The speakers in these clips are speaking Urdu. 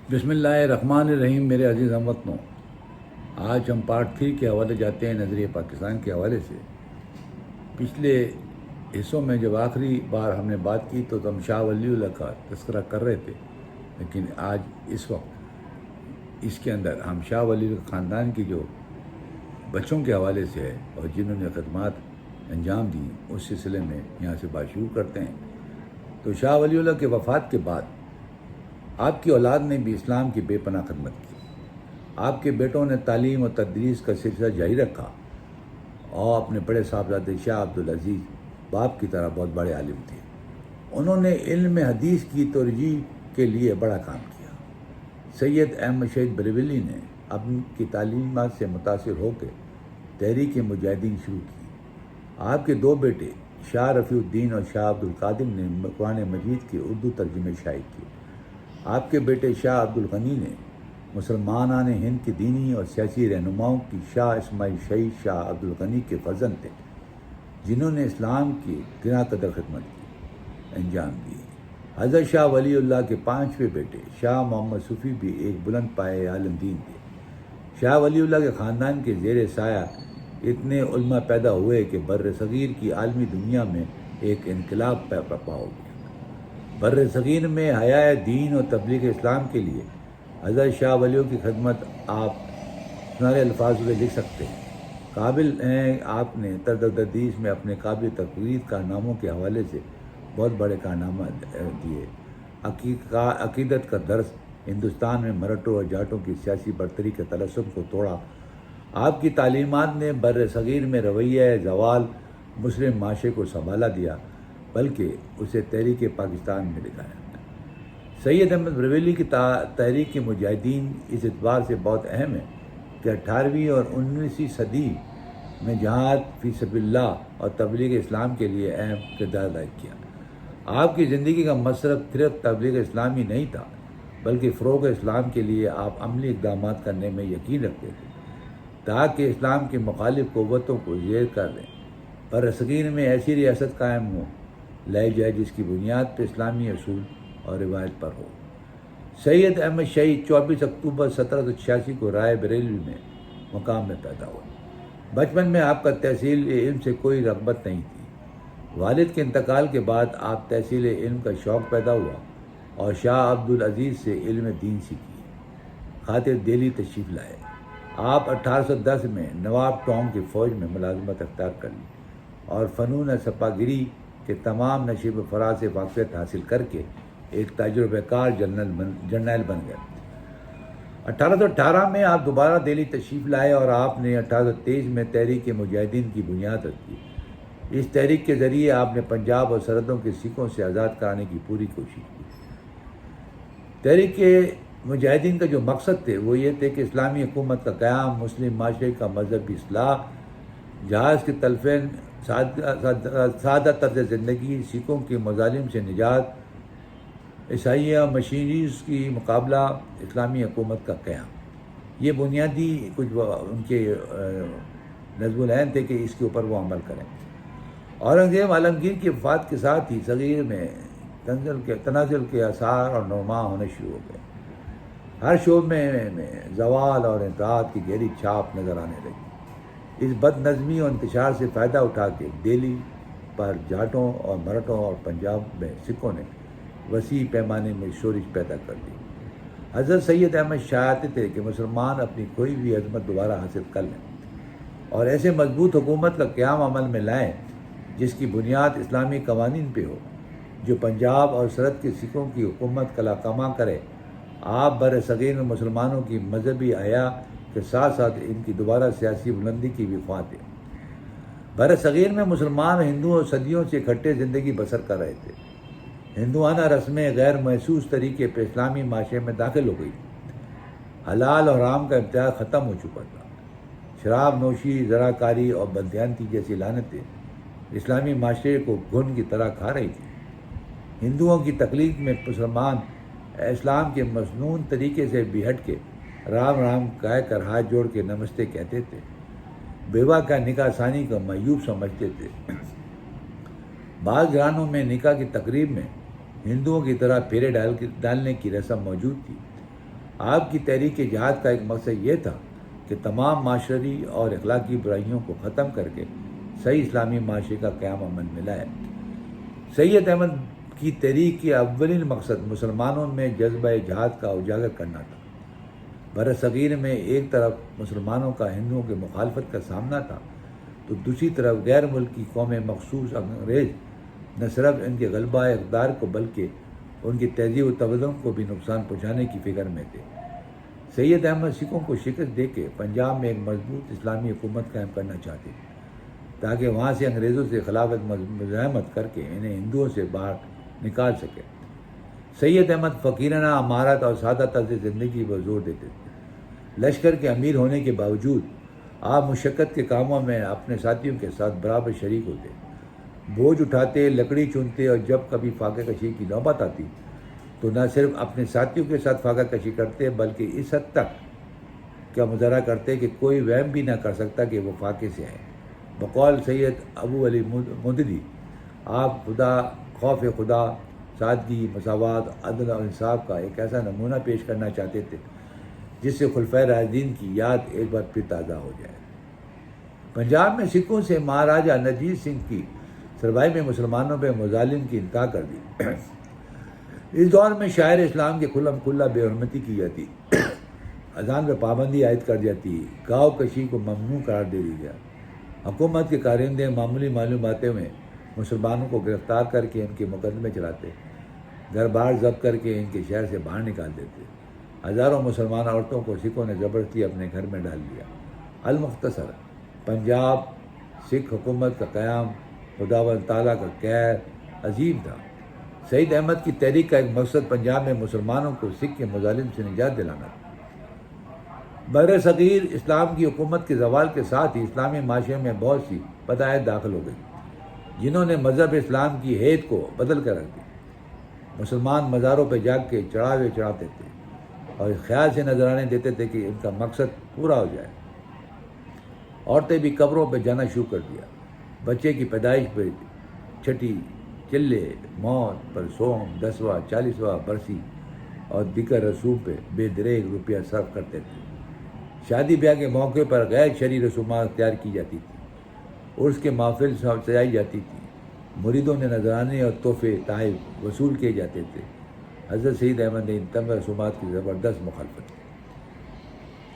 بسم اللہ الرحمن الرحیم۔ میرے عزیز ہم وطنوں، آج ہم پارٹ 3 کے حوالے جاتے ہیں نظریہ پاکستان کے حوالے سے۔ پچھلے حصوں میں جب آخری بار ہم نے بات کی تو ہم شاہ ولی اللہ کا تذکرہ کر رہے تھے، لیکن آج اس وقت اس کے اندر ہم شاہ ولی اللہ خاندان کی جو بچوں کے حوالے سے ہے اور جنہوں نے خدمات انجام دی، اس سلسلے میں یہاں سے بات شروع کرتے ہیں۔ تو شاہ ولی اللہ کے وفات کے بعد آپ کی اولاد نے بھی اسلام کی بے پناہ خدمت کی۔ آپ کے بیٹوں نے تعلیم و تدریس کا سلسلہ جاری رکھا اور اپنے بڑے صاحبزادے شاہ عبدالعزیز باپ کی طرح بہت بڑے عالم تھے۔ انہوں نے علم حدیث کی ترجیح کے لیے بڑا کام کیا۔ سید احمد شہید بریلوی نے اپنی کی تعلیمات سے متاثر ہو کے تحریک مجاہدین شروع کی۔ آپ کے دو بیٹے شاہ رفیع الدین اور شاہ عبدالقادر نے قرآن مجید کے اردو ترجمے شائع کیے۔ آپ کے بیٹے شاہ عبدالغنی نے مسلمانان ہند کی دینی اور سیاسی رہنماؤں کی شاہ اسماعیل شہید شاہ عبدالغنی کے فرزند تھے، جنہوں نے اسلام کی گراں قدر خدمت کی انجام دی۔ حضرت شاہ ولی اللہ کے 5ویں بیٹے شاہ محمد صفی بھی ایک بلند پائے عالم دین تھے۔ شاہ ولی اللہ کے خاندان کے زیر سایہ اتنے علماء پیدا ہوئے کہ بر صغیر کی عالمی دنیا میں ایک انقلاب برپا ہو گیا۔ بر صغیر میں حیاء دین اور تبلیغ اسلام کے لیے حضرت شاہ ولی کی خدمت آپ سنہرے الفاظ میں لکھ سکتے ہیں۔ قابل ہیں آپ نے تدریس میں اپنے قابل تقریر کارناموں کے حوالے سے بہت بڑے کارنامہ دیے۔ عقیدت کا درس ہندوستان میں مراٹھوں اور جاٹوں کی سیاسی برتری کے تلسم کو توڑا۔ آپ کی تعلیمات نے بر صغیر میں رویہ زوال مسلم معاشرے کو سنبھالا دیا، بلکہ اسے تحریک پاکستان میں دکھایا۔ سید احمد بریلوی کی تحریک مجاہدین اس اعتبار سے بہت اہم ہے کہ 18ویں اور 19ویں صدی میں جہاد فی سبیل اللہ اور تبلیغ اسلام کے لیے اہم کردار ادا کیا۔ آپ کی زندگی کا مصرف صرف تبلیغ اسلامی نہیں تھا، بلکہ فروغ اسلام کے لیے آپ عملی اقدامات کرنے میں یقین رکھتے تھے تاکہ اسلام کی مخالف قوتوں کو زیر کر دیں۔ بر صغیر میں ایسی ریاست قائم لائی جائے جس کی بنیاد پہ اسلامی اصول اور روایت پر ہو۔ سید احمد شہید 24 اکتوبر 1786 کو رائے بریلی میں مقام میں پیدا ہوئے۔ بچپن میں آپ کا تحصیل علم سے کوئی رغبت نہیں تھی۔ والد کے انتقال کے بعد آپ تحصیل علم کا شوق پیدا ہوا اور شاہ عبدالعزیز سے علم دین سیکھی خاطر دہلی تشریف لائے۔ آپ 1810 میں نواب ٹونگ کی فوج میں ملازمت اختیار کر لی اور فنون سپاہگری کے تمام نشیب و فراز سے واقفیت حاصل کر کے ایک تجربہ کار جرنیل بن گئے۔ 1818 میں آپ دوبارہ دہلی تشریف لائے اور آپ نے 1823 میں تحریک مجاہدین کی بنیاد رکھی۔ اس تحریک کے ذریعے آپ نے پنجاب اور سرحدوں کے سکھوں سے آزاد کرانے کی پوری کوشش کی۔ تحریک مجاہدین کا جو مقصد تھے وہ یہ تھے کہ اسلامی حکومت کا قیام، مسلم معاشرے کا مذہبی اصلاح، جہاز کے تلفین، سادہ طرز زندگی، سکھوں کے مظالم سے نجات، عیسائیہ مشینریز کی مقابلہ، اسلامی حکومت کا قیام، یہ بنیادی کچھ ان کے نظم العین تھے کہ اس کے اوپر وہ عمل کریں۔ اورنگزیب عالمگیر کی وفات کے ساتھ ہی صغیر میں تنازل کے آثار اور نما ہونے شروع ہو گئے۔ ہر شعبے میں زوال اور انتحاد کی گہری چھاپ نظر آنے لگی۔ اس بد نظمی اور انتشار سے فائدہ اٹھا کے دہلی پر جاٹوں اور مراٹھوں اور پنجاب میں سکھوں نے وسیع پیمانے میں شورش پیدا کر دی۔ حضرت سید احمد چاہتے تھے کہ مسلمان اپنی کھوئی ہوئی عظمت دوبارہ حاصل کر لیں اور ایسے مضبوط حکومت کا قیام عمل میں لائیں جس کی بنیاد اسلامی قوانین پہ ہو، جو پنجاب اور سرحد کے سکھوں کی حکومت کلا کما کرے۔ آپ بر صغیر میں مسلمانوں کی مذہبی حیا کے ساتھ ساتھ ان کی دوبارہ سیاسی بلندی کی بھی خواہاں تھے۔ بر صغیر میں مسلمان ہندوؤں صدیوں سے اکٹھے زندگی بسر کر رہے تھے۔ ہندوانہ رسمیں غیر محسوس طریقے پہ اسلامی معاشرے میں داخل ہو گئی تھی۔ حلال اور حرام کا امتیاز ختم ہو چکا تھا۔ شراب نوشی، زراکاری اور بددیانتی جیسی لعنتیں اسلامی معاشرے کو گھن کی طرح کھا رہی تھی۔ ہندوؤں کی تقلید میں مسلمان اسلام کے مسنون طریقے سے بھی ہٹ کے رام رام کہہ کر ہاتھ جوڑ کے نمستے کہتے تھے۔ بیوہ کا نکاح ثانی کو معیوب سمجھتے تھے۔ بعض گھرانوں میں نکاح کی تقریب میں ہندوؤں کی طرح پھیرے ڈالنے کی رسم موجود تھی۔ آپ کی تحریک جہاد کا ایک مقصد یہ تھا کہ تمام معاشرتی اور اخلاقی برائیوں کو ختم کر کے صحیح اسلامی معاشرے کا قیام امن میں لائے۔ سید احمد کی تحریک کے اولین مقصد مسلمانوں میں جذبہ جہاد کا اجاگر کرنا تھا۔ بر صغیر میں ایک طرف مسلمانوں کا ہندوؤں کی مخالفت کا سامنا تھا تو دوسری طرف غیر ملکی قومیں مخصوص انگریز نہ صرف ان کے غلبہ اقدار کو بلکہ ان کی تہذیب و تمدن کو بھی نقصان پہنچانے کی فکر میں تھے۔ سید احمد سکھوں کو شکست دے کے پنجاب میں ایک مضبوط اسلامی حکومت قائم کرنا چاہتے تھے تاکہ وہاں سے انگریزوں سے خلافت مزاحمت کر کے انہیں ہندوؤں سے باہر نکال سکے۔ سید احمد فقیرانہ امارت اور سادہ طرز زندگی پر زور دیتے تھے۔ لشکر کے امیر ہونے کے باوجود آپ مشقت کے کاموں میں اپنے ساتھیوں کے ساتھ برابر شریک ہوتے، بوجھ اٹھاتے، لکڑی چنتے، اور جب کبھی فاقہ کشی کی نوبت آتی تو نہ صرف اپنے ساتھیوں کے ساتھ فاقہ کشی کرتے بلکہ اس حد تک کا مظاہرہ کرتے کہ کوئی وہم بھی نہ کر سکتا کہ وہ فاقے سے ہیں۔ بقول سید ابو علی مدنی، آپ خوف خدا، سادگی، مساوات، عدل اور انصاف کا ایک ایسا نمونہ پیش کرنا چاہتے تھے جس سے خلفائے راشدین کی یاد ایک بار پھر تازہ ہو جائے۔ پنجاب میں سکھوں سے مہاراجہ رنجیت سنگھ کی سربراہی میں مسلمانوں پہ مظالم کی انتہا کر دی۔ اس دور میں شاعر اسلام کے کھلم کھلا بے حرمتی کی جاتی، اذان پہ پابندی عائد کر جاتی، گاؤ کشی کو ممنوع قرار دے دی گیا۔ حکومت کے کارندے معمولی معلوماتوں میں مسلمانوں کو گرفتار کر کے ان کے مقدمے چلاتے، گھر بار ضبط کر کے ان کے شہر سے باہر نکال دیتے۔ ہزاروں مسلمان عورتوں کو سکھوں نے زبردستی اپنے گھر میں ڈال دیا۔ المختصر، پنجاب سکھ حکومت کا قیام خداوند تعالیٰ کا قہر عظیم تھا۔ سید احمد کی تحریک کا ایک مقصد پنجاب میں مسلمانوں کو سکھ کے مظالم سے نجات دلانا تھا۔ بر صغیر اسلام کی حکومت کے زوال کے ساتھ ہی اسلامی معاشرے میں بہت سی بدعات داخل ہو گئی جنہوں نے مذہب اسلام کی حیت کو بدل کر رکھ دی۔ مسلمان مزاروں پہ جا کے چڑھاوے چڑھاتے تھے اور اس خیال سے نذرانے دیتے تھے کہ ان کا مقصد پورا ہو جائے۔ عورتیں بھی قبروں پہ جانا شروع کر دیا۔ بچے کی پیدائش پہ چھٹی، چلے، موت پر سوم، 10واں 40واں برسی اور دیگر رسوم پہ بے دریغ روپیہ صرف کرتے تھے۔ شادی بیاہ کے موقع پر غیر شرعی رسومات اختیار کی جاتی تھی، عرس کے محفل سجائی جاتی تھی، مریدوں نے نذرانے اور تحفے تحائف وصول کیے جاتے تھے۔ حضرت سید احمد نے ان تمام رسومات کی زبردست مخالفت کی۔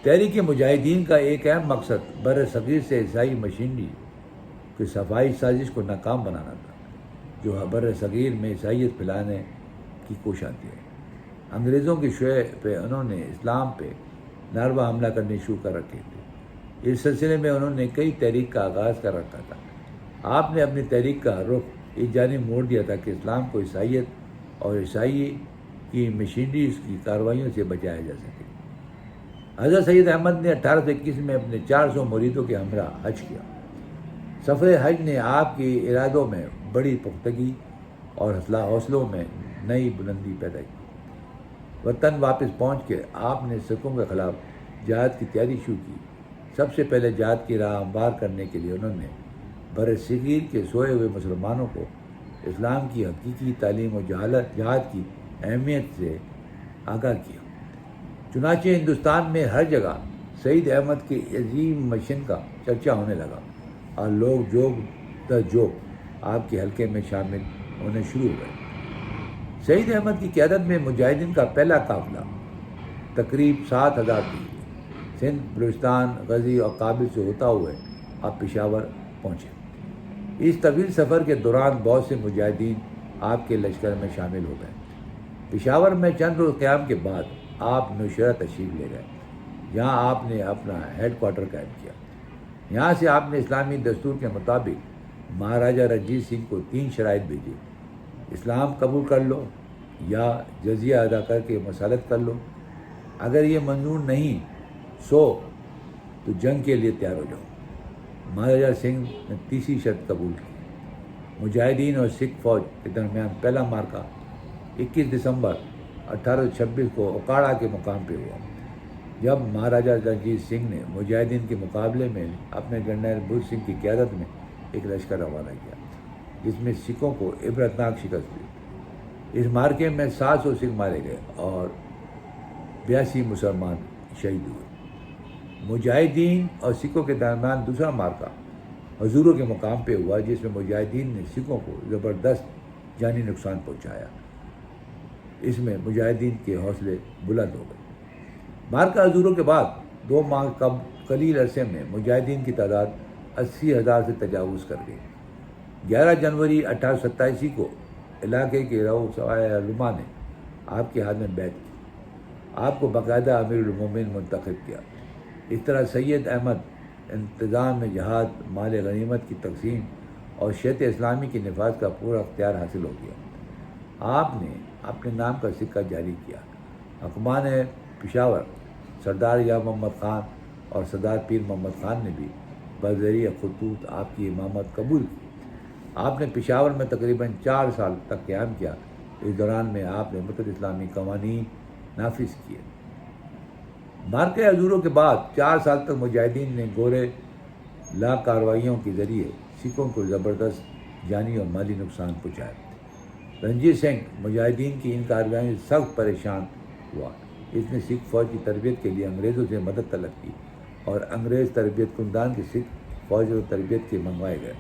تحریک مجاہدین کا ایک اہم مقصد بر صغیر سے عیسائی مشینری کی صفائی سازش کو ناکام بنانا تھا جو بر صغیر میں عیسائیت پھیلانے کی کوشاں تھی۔ انگریزوں کی شعاع پہ انہوں نے اسلام پہ ناروا حملہ کرنے شروع کر رکھے تھے۔ اس سلسلے میں انہوں نے کئی تحریک کا آغاز کر رکھا تھا۔ آپ نے اپنی تحریک کا رخ اس جانب موڑ دیا تھا کہ اسلام کو عیسائیت اور عیسائی کی مشینریز کی کارروائیوں سے بچایا جا سکے۔ حضرت سید احمد نے 1821 میں اپنے 400 مریدوں کے ہمراہ حج کیا۔ سفر حج نے آپ کے ارادوں میں بڑی پختگی اور حوصلوں میں نئی بلندی پیدا کی۔ وطن واپس پہنچ کے آپ نے سکھوں کے خلاف جہاد کی تیاری شروع کی۔ سب سے پہلے جہاد کی راہ ہموار کرنے کے لیے انہوں نے بر صغیر کے سوئے ہوئے مسلمانوں کو اسلام کی حقیقی تعلیم و جہاد کی اہمیت سے آگاہ کیا۔ چنانچہ ہندوستان میں ہر جگہ سید احمد کے عظیم مشن کا چرچا ہونے لگا اور لوگ جوگ در جوگ آپ کے حلقے میں شامل ہونے شروع ہو گئے۔ سید احمد کی قیادت میں مجاہدین کا پہلا قافلہ تقریب 7000 تھی، سندھ، بلوچستان، غزنی اور کابل سے ہوتا ہوئے آپ پشاور پہنچے۔ اس طویل سفر کے دوران بہت سے مجاہدین آپ کے لشکر میں شامل ہو گئے۔ پشاور میں چند روز قیام کے بعد آپ نوشہرہ تشریف لے گئے، جہاں آپ نے اپنا ہیڈ کوارٹر قائم کیا۔ یہاں سے آپ نے اسلامی دستور کے مطابق مہاراجہ رنجیت سنگھ کو 3 شرائط بھیجی: اسلام قبول کر لو یا جزیہ ادا کر کے مسالت کر لو، اگر یہ منظور نہیں تو جنگ کے لیے تیار ہو جاؤ۔ مہاراجہ سنگھ نے تیسری شرط قبول کی۔ مجاہدین اور سکھ فوج کے درمیان پہلا معرکہ 21 دسمبر 1826 کو اوکاڑا کے مقام پہ ہوا، جب مہاراجہ رنجیت سنگھ نے مجاہدین کے مقابلے میں اپنے جنرل بل سنگھ کی قیادت میں ایک لشکر روانہ کیا، جس میں سکھوں کو عبرتناک شکست ہوئی۔ اس معرکے میں 700 سکھ مارے گئے اور 82 مسلمان شہید ہوئے۔ مجاہدین اور سکھوں کے درمیان دوسرا معرکہ حضوروں کے مقام پہ ہوا، جس میں مجاہدین نے سکھوں کو زبردست جانی نقصان پہنچایا۔ اس میں مجاہدین کے حوصلے بلند ہو گئے۔ معرکہ حضوروں کے بعد 2 ماہ قلیل عرصے میں مجاہدین کی تعداد 80,000 سے تجاوز کر گئی۔ 11 جنوری 1887 کو علاقے کے سوائے علماء نے آپ کے ہاتھ میں بیعت کی، آپ کو باقاعدہ امیر المومنین منتخب کیا۔ اس طرح سید احمد انتظام میں جہاد، مال غنیمت کی تقسیم اور شریعت اسلامی کے نفاذ کا پورا اختیار حاصل ہو گیا۔ آپ نے اپنے نام کا سکہ جاری کیا۔ حکمان پشاور سردار یار محمد خان اور سردار پیر محمد خان نے بھی بذریعہ خطوط آپ کی امامت قبول کی۔ آپ نے پشاور میں تقریباً 4 سال تک قیام کیا۔ اس دوران میں آپ نے مطلق اسلامی قوانین نافذ کیے۔ معرکہ حضوروں کے بعد 4 سال تک مجاہدین نے گورے لا کارروائیوں کے ذریعے سکھوں کو زبردست جانی اور مالی نقصان پہنچایا۔ رنجیت سنگھ مجاہدین کی ان کارروائیوں سے سخت پریشان ہوا۔ اس نے سکھ فوج کی تربیت کے لیے انگریزوں سے مدد طلب کی اور انگریز تربیت کندان کی سکھ فوج و تربیت کے منگوائے گئے۔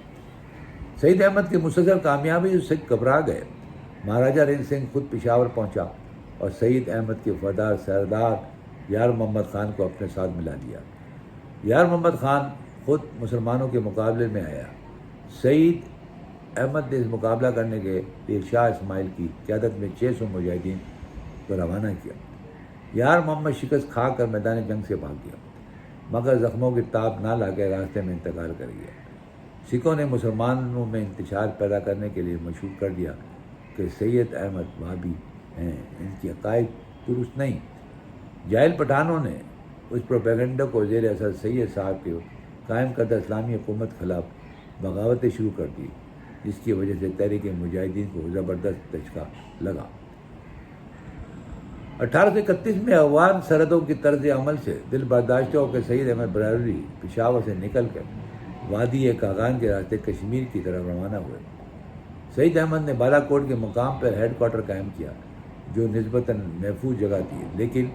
سید احمد کی مسلسل کامیابی سے سکھ گھبرا گئے۔ مہاراجہ رنجیت سنگھ خود پشاور پہنچا اور سید احمد کے وفادار سردار یار محمد خان کو اپنے ساتھ ملا لیا۔ یار محمد خان خود مسلمانوں کے مقابلے میں آیا۔ سید احمد نے اس مقابلہ کرنے کے لیے شاہ اسماعیل کی قیادت میں 600 مجاہدین کو روانہ کیا۔ یار محمد شکست کھا کر میدان جنگ سے بھاگ گیا، مگر زخموں کی تاب نہ لا کے راستے میں انتقال کر گیا۔ سکھوں نے مسلمانوں میں انتشار پیدا کرنے کے لیے مشہور کر دیا کہ سید احمد وہابی ہیں، ان کی عقائد درست نہیں۔ جاہل پٹھانوں نے اس پروپیگنڈا کو زیر اثر سید صاحب کے قائم کردہ اسلامی حکومت خلاف بغاوتیں شروع کر دی، جس کی وجہ سے تحریک مجاہدین کو زبردست دھچکا لگا۔ 1831 میں افغان سرحدوں کی طرز عمل سے دل برداشتہ ہو کے سید احمد برادری پشاور سے نکل کر وادی کاغان کے راستے کشمیر کی طرف روانہ ہوئے۔ سید احمد نے بالا کوٹ کے مقام پر ہیڈ کوارٹر قائم کیا، جو نسبتاً محفوظ جگہ تھی، لیکن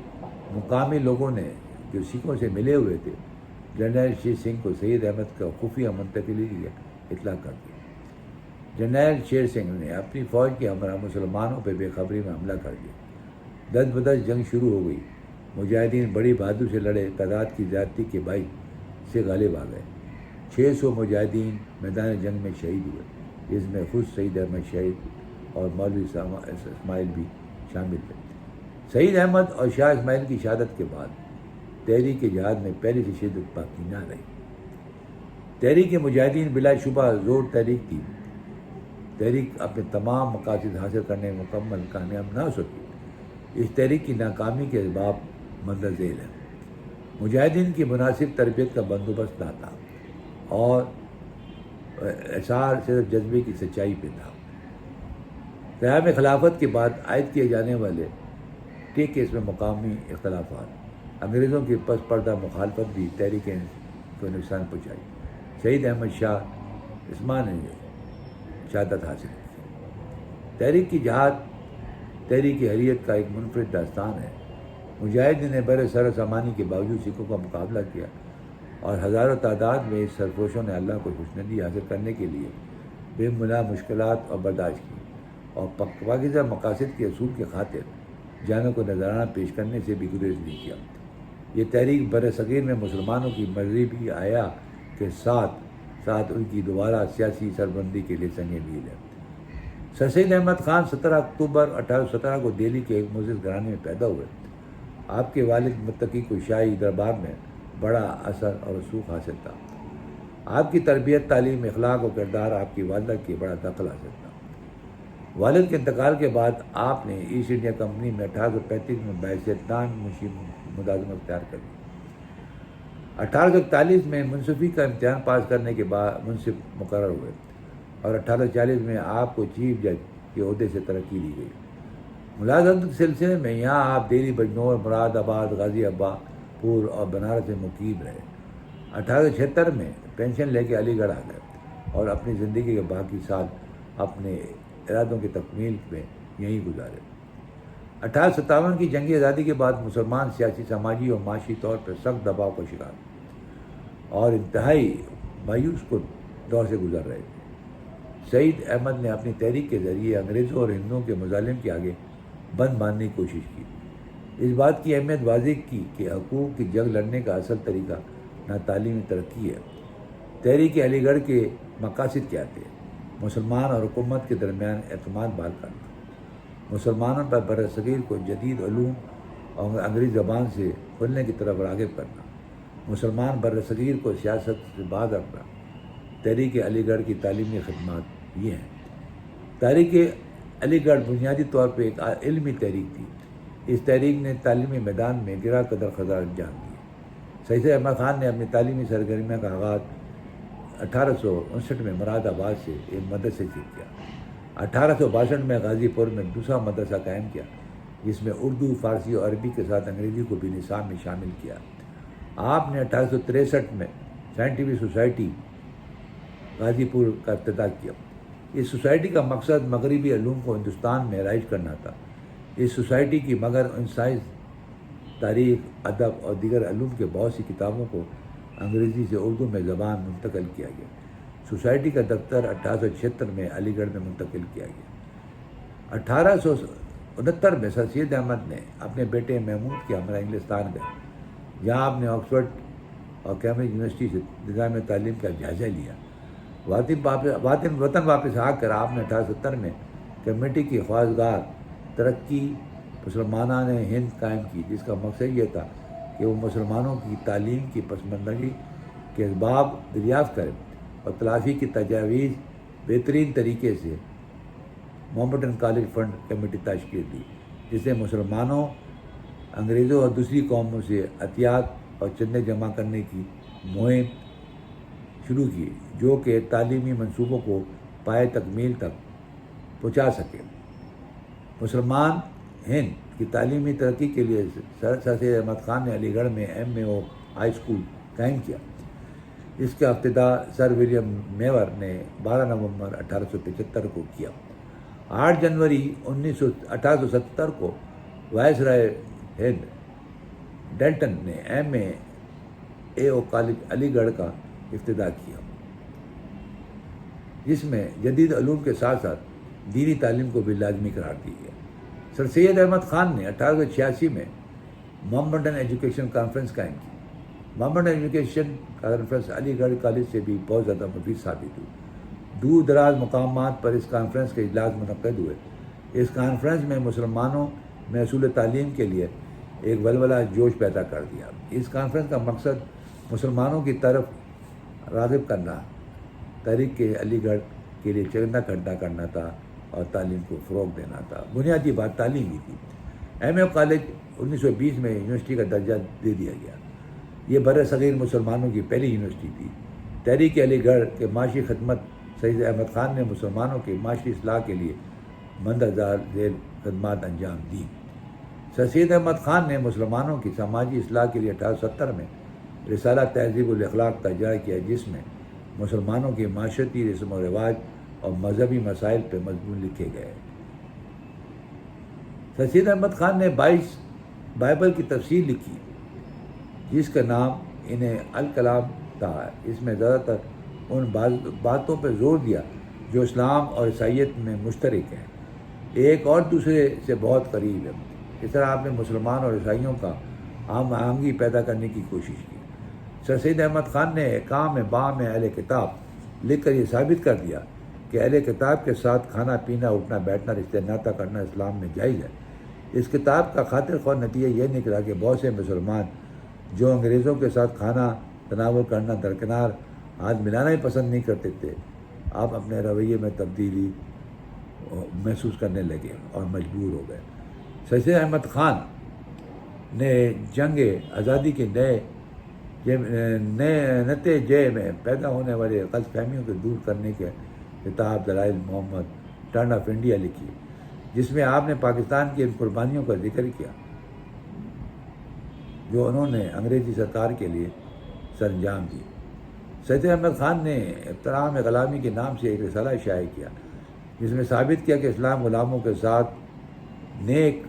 مقامی لوگوں نے جو سکھوں سے ملے ہوئے تھے جنرل شیر سنگھ کو سید احمد کا خفیہ منتقلی کی اطلاع کر دی۔ جنرل شیر سنگھ نے اپنی فوج کے ہمراہ مسلمانوں پہ بے خبری میں حملہ کر دیا۔ دس بدس جنگ شروع ہو گئی۔ مجاہدین بڑی بہادری سے لڑے، تعداد کی زیادتی کے باعث سے غالب آ گئے۔ 600 مجاہدین میدان جنگ میں شہید ہوئے، جس میں خود سید احمد شہید اور مولوی اسماعیل بھی شامل تھے۔ سید احمد اور شاہ اسماعیل کی شہادت کے بعد تحریک جہاد میں پہلے سے شدت باقی نہ رہی۔ تحریک مجاہدین بلا شبہ زور تحریک تھی۔ تحریک اپنے تمام مقاصد حاصل کرنے میں مکمل کامیاب نہ ہو سکی۔ اس تحریک کی ناکامی کے اسباب مندرجہ ذیل ہیں۔ مجاہدین کی مناسب تربیت کا بندوبست نہ تھا اور احسار صرف جذبے کی سچائی پہ تھا۔ قیام خلافت کے بعد عائد کیے جانے والے کیس میں مقامی اختلافات، انگریزوں کی پس پردہ مخالفت بھی تحریکیں کو نقصان پہنچائی۔ سید احمد شاہ اسما نے شہادت حاصل کی۔ تحریک کی جہاد تحریک حریت کا ایک منفرد داستان ہے۔ مجاہدین نے بر سر سامانی کے باوجود سکھوں کا مقابلہ کیا اور ہزاروں تعداد میں اس سرفروشوں نے اللہ کو خوشنودی حاصل کرنے کے لیے بے ملا مشکلات اور برداشت کی اور پاکیزہ مقاصد کے اصول کی خاطر جانوں کو نذرانہ پیش کرنے سے بھی گریز نہیں کیا۔ یہ تحریک بر صغیر میں مسلمانوں کی مرضی بھی آیا کے ساتھ ان کی دوبارہ سیاسی سربلندی کے لیے سنگ میل ہے۔ سر سید احمد خان 17 اکتوبر 1817 کو دہلی کے ایک معزز گھرانے میں پیدا ہوئے۔ آپ کے والد متقی کو شاہی دربار میں بڑا اثر اور رسوخ حاصل تھا۔ آپ کی تربیت، تعلیم، اخلاق و کردار آپ کی والدہ کی بڑا دخل حاصل تھا۔ والد کے انتقال کے بعد آپ نے ایسٹ انڈیا کمپنی میں 1835 میں بحیثیت دان منشی ملازمت اختیار کر لی۔ 1841 میں منصفی کا امتحان پاس کرنے کے بعد منصف مقرر ہوئے اور 1840 میں آپ کو چیف جج کے عہدے سے ترقی دی گئی۔ ملازمت کے سلسلے میں یہاں آپ دہلی، بجنور، مراد آباد، غازی آباد پور اور بنارس میں مقیم رہے۔ 1876 میں پینشن لے کے علی گڑھ آ گئے اور اپنی زندگی کے باقی سال اپنے ارادوں کی تکمیل میں یہیں گزارے۔ 1857 کی جنگ آزادی کے بعد مسلمان سیاسی، سماجی اور معاشی طور پر سخت دباؤ کا شکار اور انتہائی مایوس کن دور سے گزر رہے تھے۔ سعید احمد نے اپنی تحریک کے ذریعے انگریزوں اور ہندوؤں کے مظالم کے آگے بند باندھنے کی کوشش کی، اس بات کی اہمیت واضح کی کہ حقوق کی جنگ لڑنے کا اصل طریقہ نہ تعلیمی ترقی ہے۔ تحریک علی گڑھ کے مقاصد کیا تھے؟ مسلمان اور حکومت کے درمیان اعتماد بحال کرنا، مسلمانوں پر برصغیر کو جدید علوم اور انگریزی زبان سے کھلنے کی طرف راغب کرنا، مسلمان برصغیر کو سیاست سے باز رکھنا۔ تحریک علی گڑھ کی تعلیمی خدمات یہ ہیں۔ تحریک علی گڑھ بنیادی طور پہ ایک علمی تحریک تھی۔ اس تحریک نے تعلیمی میدان میں گرا قدر خزاں انجام دیے۔ سید احمد خان نے اپنی تعلیمی سرگرمیوں کا آغاز 1859 میں مراد آباد سے ایک مدرسے سے کیا۔ 1862 میں غازی پور میں دوسرا مدرسہ قائم کیا، جس میں اردو، فارسی اور عربی کے ساتھ انگریزی کو بھی نصاب میں شامل کیا۔ آپ نے 1863 میں سائنٹیفک سوسائٹی غازی پور کا افتتاح کیا۔ اس سوسائٹی کا مقصد مغربی علوم کو ہندوستان میں رائج کرنا تھا۔ اس سوسائٹی کی مگر ان سائنس، تاریخ، ادب اور دیگر علوم کے بہت سی کتابوں کو انگریزی سے اردو میں زبان منتقل کیا گیا۔ سوسائٹی کا دفتر 1876 میں علی گڑھ میں منتقل کیا گیا۔ 1869 میں سر سید احمد نے اپنے بیٹے محمود کے ہمراہ انگلستان گئے، جہاں آپ نے آکسفورڈ اور کیمبرج یونیورسٹی سے نظام تعلیم کا جائزہ لیا۔ وطن واپس آ کر آپ نے 1870 میں کمیٹی کی خواستگار ترقی مسلمانان ہند قائم کی، جس کا مقصد یہ تھا کہ وہ مسلمانوں کی تعلیم کی پسماندگی کے اسباب دریافت کریں اور تلافی کی تجاویز بہترین طریقے سے۔ محمدن کالج فنڈ کمیٹی تشکیل دی، جس نے مسلمانوں، انگریزوں اور دوسری قوموں سے عطیات اور چندے جمع کرنے کی مہم شروع کی، جو کہ تعلیمی منصوبوں کو پائے تکمیل تک پہنچا سکے۔ مسلمان ہند کی تعلیمی ترقی کے لیے سر سید احمد خان نے علی گڑھ میں MAO ہائی اسکول قائم کیا۔ اس کا افتتاح سر ولیم میور نے 12 نومبر 1875 کو کیا۔ 8 جنوری 1870 کو وائس رائے ہند ڈیلٹن نے MAO کالج علی گڑھ کا افتتاح کیا، جس میں جدید علوم کے ساتھ ساتھ دینی تعلیم کو بھی لازمی قرار دی گیا۔ سر سید احمد خان نے 1886 میں محمدن ایجوکیشن کانفرنس قائم کی۔ محمدن ایجوکیشن کانفرنس علی گڑھ کالج سے بھی بہت زیادہ مفید ثابت ہوئی۔ دور دراز مقامات پر اس کانفرنس کے اجلاس منعقد ہوئے۔ اس کانفرنس میں مسلمانوں میں حصول تعلیم کے لیے ایک ولولہ جوش پیدا کر دیا۔ اس کانفرنس کا مقصد مسلمانوں کی طرف راغب کرنا، تحریک علی گڑھ کے لیے چندہ اکٹھا کرنا تھا اور تعلیم کو فروغ دینا تھا۔ بنیادی بات تعلیم ہی تھی۔ MAO کالج 1920 میں یونیورسٹی کا درجہ دے دیا گیا۔ یہ برصغیر مسلمانوں کی پہلی یونیورسٹی تھی۔ تحریک علی گڑھ کے معاشی خدمت سید احمد خان نے مسلمانوں کی معاشی اصلاح کے لیے مندرجہ ذیل خدمات انجام دی۔ سر سید احمد خان نے مسلمانوں کی سماجی اصلاح کے لیے 1870 میں رسالہ تہذیب الاخلاق کا اجرا کیا، جس میں مسلمانوں کی معاشرتی رسم و رواج اور مذہبی مسائل پہ مضمون لکھے گئے۔ سر سید احمد خان نے 22 بائبل کی تفسیر لکھی، جس کا نام انہیں الکلام تھا۔ اس میں زیادہ تر ان باتوں پر زور دیا جو اسلام اور عیسائیت میں مشترک ہیں، ایک اور دوسرے سے بہت قریب ہے۔ اس طرح آپ نے مسلمان اور عیسائیوں کا ہم آہنگی پیدا کرنے کی کوشش کی۔ سر سید احمد خان نے کام بام اہل کتاب لکھ کر یہ ثابت کر دیا کہ اہل کتاب کے ساتھ کھانا پینا، اٹھنا بیٹھنا، رشتے ناطہ کرنا اسلام میں جائز ہے۔ اس کتاب کا خاطر خواہ نتیجہ یہ نکلا کہ بہت سے مسلمان جو انگریزوں کے ساتھ کھانا تناول کرنا درکنار ہاتھ ملانا ہی پسند نہیں کرتے تھے، آپ اپنے رویے میں تبدیلی محسوس کرنے لگے اور مجبور ہو گئے۔ سر سید احمد خان نے جنگ آزادی کے نتیجے میں پیدا ہونے والے غلط فہمیوں کو دور کرنے کے کتاب دلائل محمد ٹرن آف انڈیا لکھی، جس میں آپ نے پاکستان کی ان قربانیوں کا ذکر کیا جو انہوں نے انگریزی سرکار کے لیے سر انجام دی۔ سید احمد خان نے احترام غلامی کے نام سے ایک رسالہ شائع کیا، جس میں ثابت کیا کہ اسلام غلاموں کے ساتھ نیک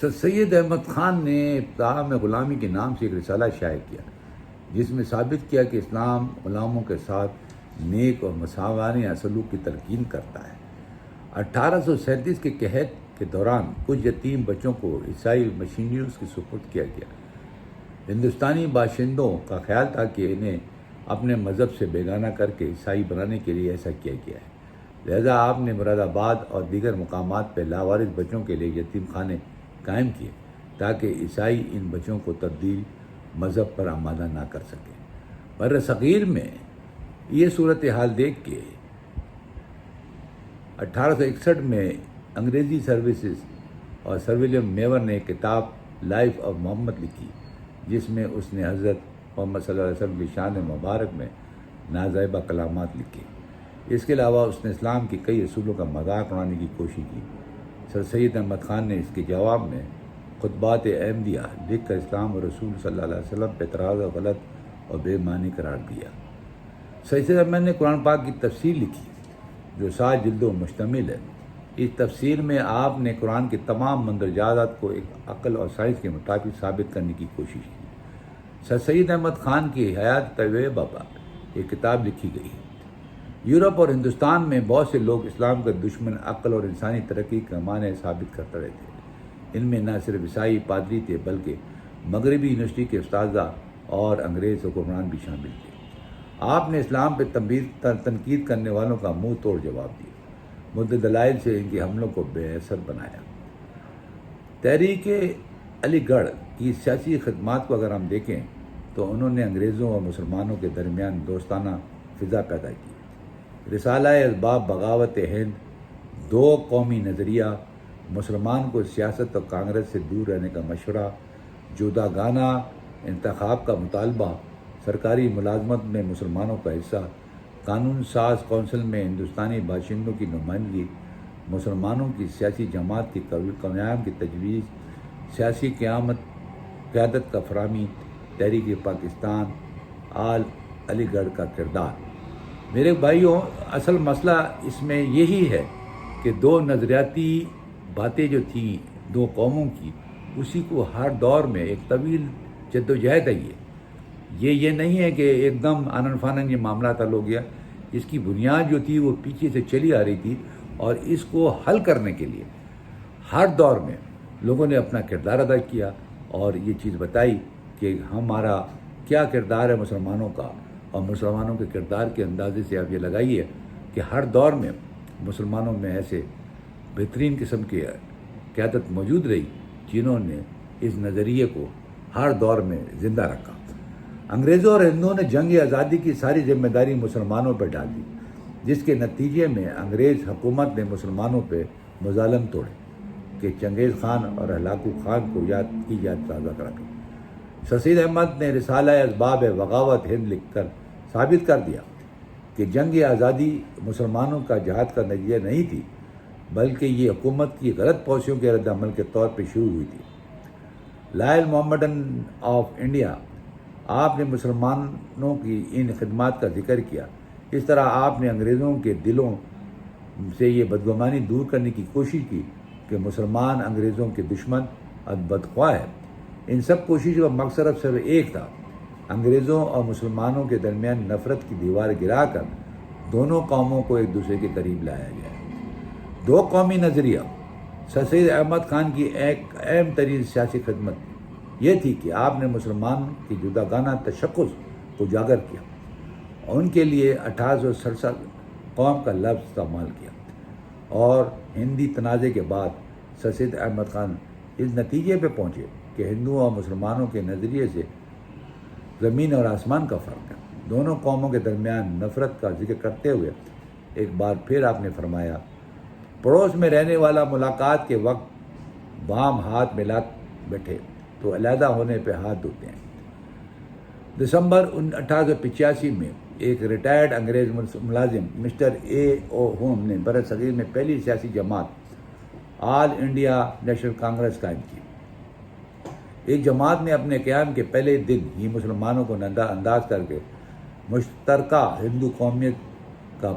سر سید احمد خان نے ابتداء میں غلامی کے نام سے ایک رسالہ شائع کیا جس میں ثابت کیا کہ اسلام غلاموں کے ساتھ نیک اور مساوانہ سلوک کی تلقین کرتا ہے۔ 1837 کے قحط کے دوران کچھ یتیم بچوں کو عیسائی مشنریز کے سپرد کیا گیا۔ ہندوستانی باشندوں کا خیال تھا کہ انہیں اپنے مذہب سے بیگانہ کر کے عیسائی بنانے کے لیے ایسا کیا گیا ہے، لہذا آپ نے مراد آباد اور دیگر مقامات پہ لاوارث بچوں کے لیے یتیم خانے قائم کیے تاکہ عیسائی ان بچوں کو تبدیل مذہب پر آمادہ نہ کر سکے۔ بر صغیر میں یہ صورتحال دیکھ کے 1861 میں انگریزی سروسز اور سر ولیم میور نے ایک کتاب لائف آف محمد لکھی جس میں اس نے حضرت محمد صلی اللہ علیہ وسلم کی شان مبارک میں نازائبہ کلامات لکھے۔ اس کے علاوہ اس نے اسلام کی کئی اصولوں کا مذاق اڑانے کی کوشش کی۔ سر سید احمد خان نے اس کے جواب میں خطبات احمدیہ لکھ کر اسلام اور رسول صلی اللہ علیہ وسلم پہ اعتراض اور غلط اور بے معنی قرار دیا۔ سر سید احمد نے قرآن پاک کی تفسیر لکھی جو 7 جلدوں مشتمل ہے۔ اس تفسیر میں آپ نے قرآن کے تمام مندرجات کو ایک عقل اور سائنس کے مطابق ثابت کرنے کی کوشش کی۔ سر سید احمد خان کی حیات طیبہ پر ایک کتاب لکھی گئی۔ یورپ اور ہندوستان میں بہت سے لوگ اسلام کے دشمن عقل اور انسانی ترقی کا معنی ثابت کرتے رہے تھے۔ ان میں نہ صرف عیسائی پادری تھے بلکہ مغربی یونیورسٹی کے اساتذہ اور انگریز حکمران بھی شامل تھے۔ آپ نے اسلام پہ تنقید کرنے والوں کا منہ توڑ جواب دیا، مدد دلائل سے ان کے حملوں کو بے اثر بنایا۔ تحریک علی گڑھ کی سیاسی خدمات کو اگر ہم دیکھیں تو انہوں نے انگریزوں اور مسلمانوں کے درمیان دوستانہ فضا پیدا کی۔ رسالہ اسباب بغاوت ہند، 2 قومی نظریہ، مسلمان کو سیاست اور کانگریس سے دور رہنے کا مشورہ، جداگانہ انتخاب کا مطالبہ، سرکاری ملازمت میں مسلمانوں کا حصہ، قانون ساز کونسل میں ہندوستانی باشندوں کی نمائندگی، مسلمانوں کی سیاسی جماعت کی قیام کی تجویز، سیاسی قیادت کا فراہمی، تحریک پاکستان، آل علی گڑھ کا کردار۔ میرے بھائیوں، اصل مسئلہ اس میں یہی ہے کہ 2 نظریاتی باتیں جو تھیں 2 قوموں کی، اسی کو ہر دور میں ایک طویل جدوجہد ہے۔ یہ نہیں ہے کہ ایک دم آنن فانن یہ معاملہ حل ہو گیا۔ اس کی بنیاد جو تھی وہ پیچھے سے چلی آ رہی تھی، اور اس کو حل کرنے کے لیے ہر دور میں لوگوں نے اپنا کردار ادا کیا اور یہ چیز بتائی کہ ہمارا کیا کردار ہے مسلمانوں کا، اور مسلمانوں کے کردار کے اندازے سے آپ یہ لگائیے کہ ہر دور میں مسلمانوں میں ایسے بہترین قسم کی قیادت موجود رہی جنہوں نے اس نظریے کو ہر دور میں زندہ رکھا۔ انگریزوں اور ہندوؤں نے جنگ آزادی کی ساری ذمہ داری مسلمانوں پر ڈال دی، جس کے نتیجے میں انگریز حکومت نے مسلمانوں پہ مظالم توڑے کہ چنگیز خان اور ہلاکو خان کو یاد تازہ کرا دی۔ سر سید احمد نے رسالہ اسباب بغاوت ہند لکھ کر ثابت کر دیا کہ جنگ آزادی مسلمانوں کا جہاد کا نتیجہ نہیں تھی، بلکہ یہ حکومت کی غلط پالیسیوں کے رد عمل کے طور پہ شروع ہوئی تھی۔ لائل محمدن آف انڈیا، آپ نے مسلمانوں کی ان خدمات کا ذکر کیا۔ اس طرح آپ نے انگریزوں کے دلوں سے یہ بدگمانی دور کرنے کی کوشش کی کہ مسلمان انگریزوں کے دشمن اور بدخواہ ہے۔ ان سب کوششوں کا مقصد صرف ایک تھا، انگریزوں اور مسلمانوں کے درمیان نفرت کی دیوار گرا کر دونوں قوموں کو ایک دوسرے کے قریب لایا گیا۔ 2 قومی نظریہ۔ سر سید احمد خان کی ایک اہم ترین سیاسی خدمت یہ تھی کہ آپ نے مسلمان کی جداگانہ تشخص کو اجاگر کیا اور ان کے لیے 1867 قوم کا لفظ استعمال کیا، اور ہندی تنازع کے بعد سر سید احمد خان اس نتیجے پہ پہنچے کہ ہندوؤں اور مسلمانوں کے نظریے سے زمین اور آسمان کا فرق ہے۔ دونوں قوموں کے درمیان نفرت کا ذکر کرتے ہوئے ایک بار پھر آپ نے فرمایا، پڑوس میں رہنے والا ملاقات کے وقت بام ہاتھ ملا بیٹھے تو علیحدہ ہونے پہ ہاتھ دھوتے ہیں۔ دسمبر 1885 میں ایک ریٹائرڈ انگریز ملازم مسٹر اے او ہوم نے برصغیر میں پہلی سیاسی جماعت آل انڈیا نیشنل کانگریس قائم کی۔ ایک جماعت نے اپنے قیام کے پہلے دن ہی مسلمانوں کو انداز کر کے مشترکہ ہندو قومیت کا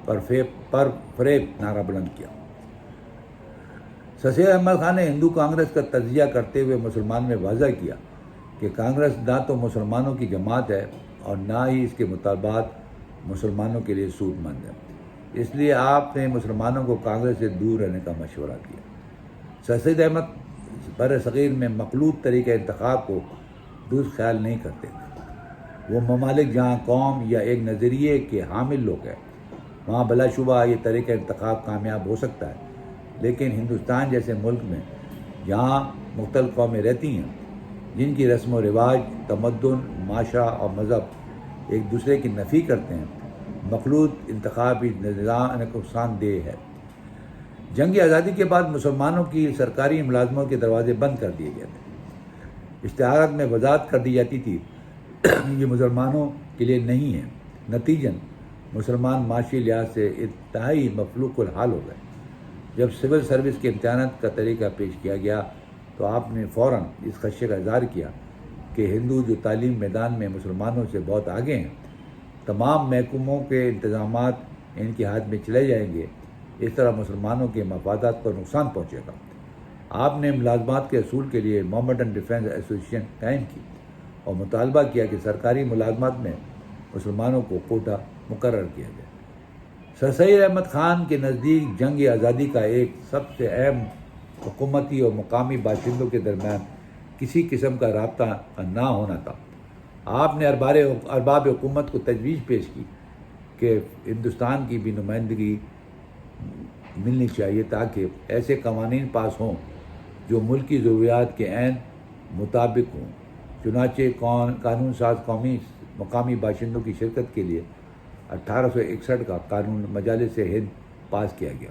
پرفریب نعرہ بلند کیا۔ سر سید احمد خان نے ہندو کانگریس کا تجزیہ کرتے ہوئے مسلمان میں واضح کیا کہ کانگریس نہ تو مسلمانوں کی جماعت ہے اور نہ ہی اس کے مطالبات مسلمانوں کے لیے سود مند ہیں، اس لیے آپ نے مسلمانوں کو کانگریس سے دور رہنے کا مشورہ کیا۔ سر سید احمد بر صغیر میں مخلوط طریقہ انتخاب کو درست خیال نہیں کرتے تھے۔ وہ ممالک جہاں قوم یا ایک نظریے کے حامل لوگ ہیں وہاں بلا شبہ یہ طریقہ انتخاب کامیاب ہو سکتا ہے، لیکن ہندوستان جیسے ملک میں جہاں مختلف قومیں رہتی ہیں جن کی رسم و رواج، تمدن، معاشرہ اور مذہب ایک دوسرے کی نفی کرتے ہیں، مخلوط انتخابی نظام نقصان دہ ہے۔ جنگ آزادی کے بعد مسلمانوں کی سرکاری ملازموں کے دروازے بند کر دیے گئے تھے۔ اشتہارات میں وضاحت کر دی جاتی تھی یہ مسلمانوں کے لیے نہیں ہے۔ نتیجن مسلمان معاشی لحاظ سے انتہائی مفلوق الحال ہو گئے۔ جب سول سروس کے امتحانات کا طریقہ پیش کیا گیا تو آپ نے فوراً اس خدشے کا اظہار کیا کہ ہندو جو تعلیم میدان میں مسلمانوں سے بہت آگے ہیں، تمام محکموں کے انتظامات ان کے ہاتھ میں چلے جائیں گے، اس طرح مسلمانوں کے مفادات پر نقصان پہنچے گا۔ آپ نے ملازمات کے اصول کے لیے محمدن ڈیفنس ایسوسیشن قائم کی اور مطالبہ کیا کہ سرکاری ملازمات میں مسلمانوں کو کوٹا مقرر کیا جائے۔ سر سید احمد خان کے نزدیک جنگ آزادی کا ایک سب سے اہم حکومتی اور مقامی باشندوں کے درمیان کسی قسم کا رابطہ نہ ہونا تھا۔ آپ نے ارباب حکومت کو تجویز پیش کی کہ ہندوستان کی بھی نمائندگی ملنی چاہیے تاکہ ایسے قوانین پاس ہوں جو ملکی ضروریات کے عین مطابق ہوں۔ چنانچہ قانون ساز مقامی باشندوں کی شرکت کے لیے 1861 کا قانون مجالس ہند پاس کیا گیا۔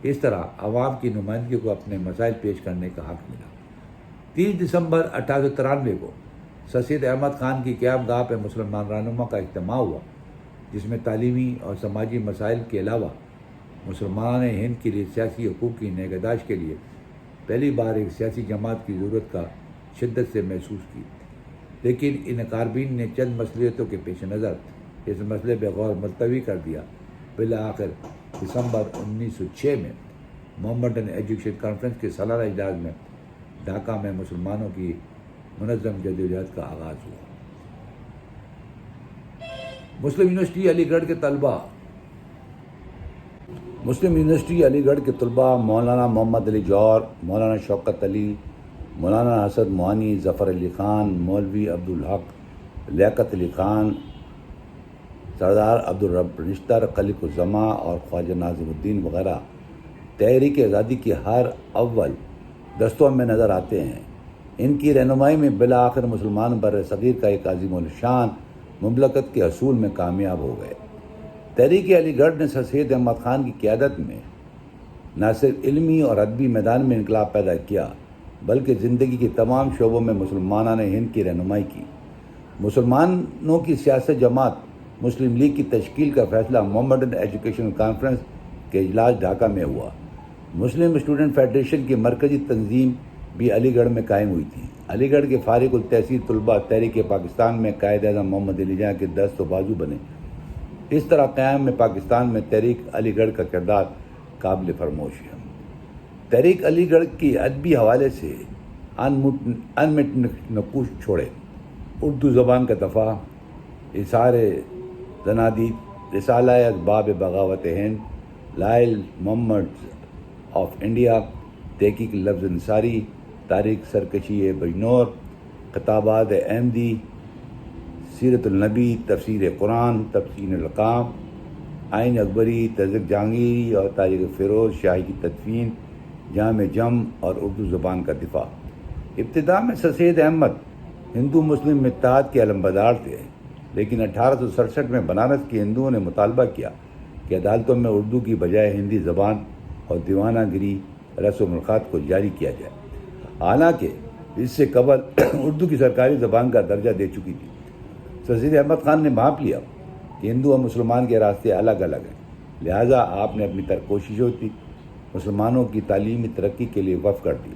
اس طرح عوام کی نمائندگی کو اپنے مسائل پیش کرنے کا حق ملا۔ 30 دسمبر 1893 کو سر سید احمد خان کی قیام گاہ پہ مسلمان رہنما کا اجتماع ہوا، جس میں تعلیمی اور سماجی مسائل کے علاوہ مسلمانان ہند کے لیے سیاسی حقوق کی نگہداشت کے لیے پہلی بار ایک سیاسی جماعت کی ضرورت کا شدت سے محسوس کی، لیکن ان قاربین نے چند مصلحتوں کے پیش نظر اس مسئلے پہ غور ملتوی کر دیا۔ بالآخر دسمبر 1906 میں محمدن ایجوکیشن کانفرنس کے سالانہ اجلاس میں ڈھاکہ میں مسلمانوں کی منظم جدوجہد کا آغاز ہوا۔ مسلم یونیورسٹی علی گڑھ کے طلباء مولانا محمد علی جوہر، مولانا شوکت علی، مولانا حسن موانی، ظفر علی خان، مولوی عبدالحق، لیاقت علی خان، سردار عبدالرب نشتر، خلیق الزماں اور خواجہ ناظم الدین وغیرہ تحریک آزادی کے ہر اول دستوں میں نظر آتے ہیں۔ ان کی رہنمائی میں بالآخر مسلمان بر صغیر کا ایک عظیم الشان مملکت کے حصول میں کامیاب ہو گئے۔ تحریک علی گڑھ نے سر سید احمد خان کی قیادت میں نہ صرف علمی اور ادبی میدان میں انقلاب پیدا کیا بلکہ زندگی کے تمام شعبوں میں مسلمانان ہند کی رہنمائی کی۔ مسلمانوں کی سیاست جماعت مسلم لیگ کی تشکیل کا فیصلہ محمدن ایجوکیشن کانفرنس کے اجلاس ڈھاکہ میں ہوا۔ مسلم اسٹوڈنٹ فیڈریشن کی مرکزی تنظیم بھی علی گڑھ میں قائم ہوئی تھی۔ علی گڑھ کے فارغ التحصیل طلباء تحریک پاکستان میں قائد اعظم محمد علی جناح کے دست و بازو بنے۔ اس طرح قیام میں پاکستان میں تحریک علی گڑھ کا کردار قابل فراموش ہے۔ تحریک علی گڑھ کی ادبی حوالے سے انمٹ نقوش چھوڑے، اردو زبان کا دفاع، اظہار زنادید، رسالہ اسباب بغاوت ہند، لائل محمد آف انڈیا، تحقیق لفظ نثاری، تاریخ سرکشی بجنور، خطابات احمدی، سیرت النبی، تفسیر قرآن، تفسیر القام، آئین اکبری، تذکر جہانگیری اور تاریخ فیروز شاہی کی تدفین، جامع جم اور اردو زبان کا دفاع۔ ابتدا میں سر سید احمد ہندو مسلم اتحاد کے علمبردار تھے، لیکن 1867 میں بنارس کے ہندوؤں نے مطالبہ کیا کہ عدالتوں میں اردو کی بجائے ہندی زبان اور دیوانہ گری رسم الخط کو جاری کیا جائے، حالانکہ اس سے قبل اردو کی سرکاری زبان کا درجہ دے چکی تھی۔ سر سید احمد خان نے بھانپ لیا کہ ہندو اور مسلمان کے راستے الگ الگ ہیں، لہٰذا آپ نے اپنی کوششوں کی مسلمانوں کی تعلیمی ترقی کے لیے وقف کر دی،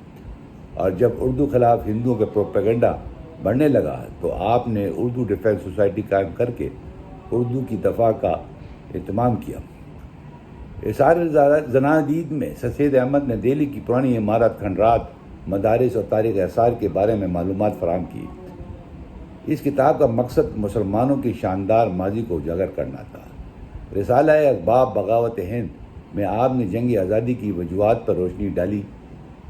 اور جب اردو خلاف ہندوؤں کا پروپیگنڈا بڑھنے لگا تو آپ نے اردو ڈیفنس سوسائٹی قائم کر کے اردو کی دفاع کا اہتمام کیا۔ اثار زنادید میں سر سید احمد نے دہلی کی پرانی عمارت، کھنڈرات، مدارس اور تاریخ آثار کے بارے میں معلومات فراہم کی۔ اس کتاب کا مقصد مسلمانوں کی شاندار ماضی کو اجاگر کرنا تھا۔ رسالہ اسباب بغاوت ہند میں آپ نے جنگ آزادی کی وجوہات پر روشنی ڈالی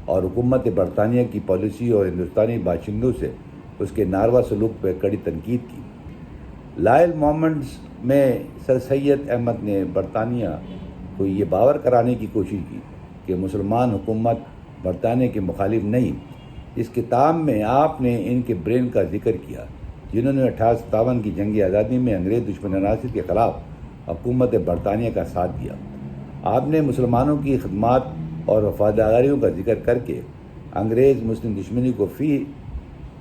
اور حکومت برطانیہ کی پالیسی اور ہندوستانی باشندوں سے اس کے ناروا سلوک پر کڑی تنقید کی۔ لائل مومنٹس میں سر سید احمد نے برطانیہ کو یہ باور کرانے کی کوشش کی کہ مسلمان حکومت برطانیہ کے مخالف نہیں۔ اس کتاب میں آپ نے ان کے برین کا ذکر کیا جنہوں نے 1857 کی جنگ آزادی میں انگریز دشمن عناصر کے خلاف حکومت برطانیہ کا ساتھ دیا۔ آپ نے مسلمانوں کی خدمات اور وفاداریوں کا ذکر کر کے انگریز مسلم دشمنی کو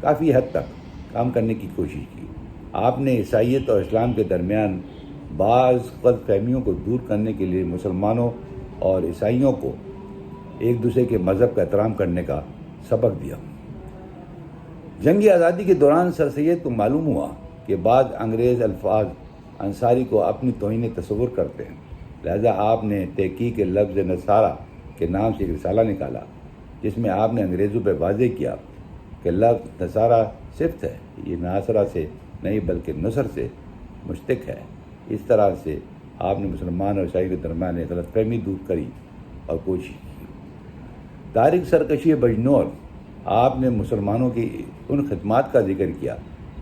کافی حد تک کام کرنے کی کوشش کی۔ آپ نے عیسائیت اور اسلام کے درمیان بعض غلط فہمیوں کو دور کرنے کے لیے مسلمانوں اور عیسائیوں کو ایک دوسرے کے مذہب کا احترام کرنے کا سبق دیا۔ جنگ آزادی کے دوران سر سید کو معلوم ہوا کہ بعض انگریز الفاظ انصاری کو اپنی توہین تصور کرتے ہیں، لہذا آپ نے تحقیق لفظ نصارہ کے نام سے ایک رسالہ نکالا جس میں آپ نے انگریزوں پہ واضح کیا کہ لفظ نصارہ صفت ہے، یہ ناصرہ سے نہیں بلکہ نصر سے مشتق ہے۔ اس طرح سے آپ نے مسلمان اور عیسائی کے درمیان ایک غلط فہمی دور کری اور کوشش کی۔ تاریخ سرکشی بجنور آپ نے مسلمانوں کی ان خدمات کا ذکر کیا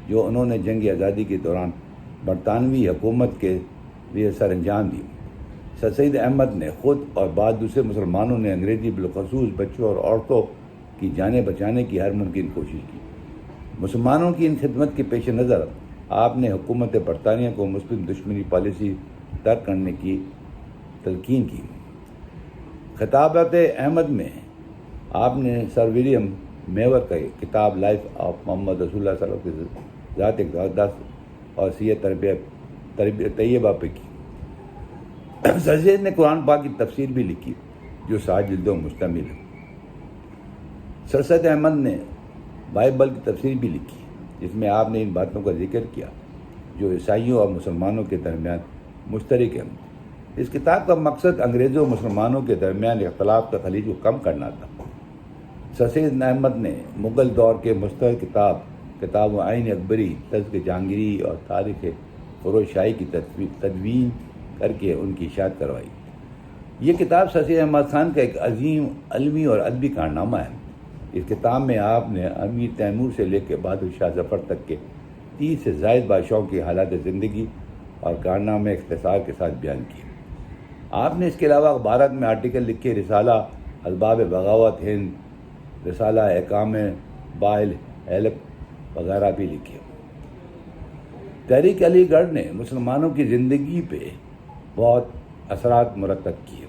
جو انہوں نے جنگ آزادی کے دوران برطانوی حکومت کے لیے سر انجام دی۔ سر سید احمد نے خود اور بعض دوسرے مسلمانوں نے انگریزی بالخصوص بچوں اور عورتوں کی جانیں بچانے کی ہر ممکن کوشش کی۔ مسلمانوں کی ان خدمت کے پیش نظر آپ نے حکومت برطانیہ کو مسلم دشمنی پالیسی ترک کرنے کی تلقین کی۔ خطابات احمد میں آپ نے سر ولیم میور کا کتاب لائف آف محمد رسول اللہ صلی اللہ علیہ وسلم کی ذات اقدس اور سیرت طیبہ پہ کی۔ سر سید نے قرآن پاک کی تفسیر بھی لکھی جو 7 جلدوں مشتمل ہے۔ سر سید احمد نے بائبل کی تفسیر بھی لکھی جس میں آپ نے ان باتوں کا ذکر کیا جو عیسائیوں اور مسلمانوں کے درمیان مشترک ہیں۔ اس کتاب کا مقصد انگریزوں اور مسلمانوں کے درمیان اختلاف کا خلیج کو کم کرنا تھا۔ سر سید احمد نے مغل دور کے مستقل کتاب عین اکبری، تذکرہ جہانگیری اور تاریخ فیروز شاہی کی تدوین کر کے ان کی اشاعت کروائی۔ یہ کتاب سر سید احمد خان کا ایک عظیم علمی اور ادبی کارنامہ ہے۔ اس کتاب میں آپ نے امیر تیمور سے لے کے بہادر شاہ ظفر تک کے 30 سے زائد بادشاہوں کی حالات زندگی اور کارنامے اختصار کے ساتھ بیان کیے۔ آپ نے اس کے علاوہ اخبارات میں آرٹیکل لکھے، رسالہ اسباب بغاوت ہند، رسالہ احکام بائل حلق وغیرہ بھی لکھے۔ تحریک علی گڑھ نے مسلمانوں کی زندگی پہ بہت اثرات مرتب کیے۔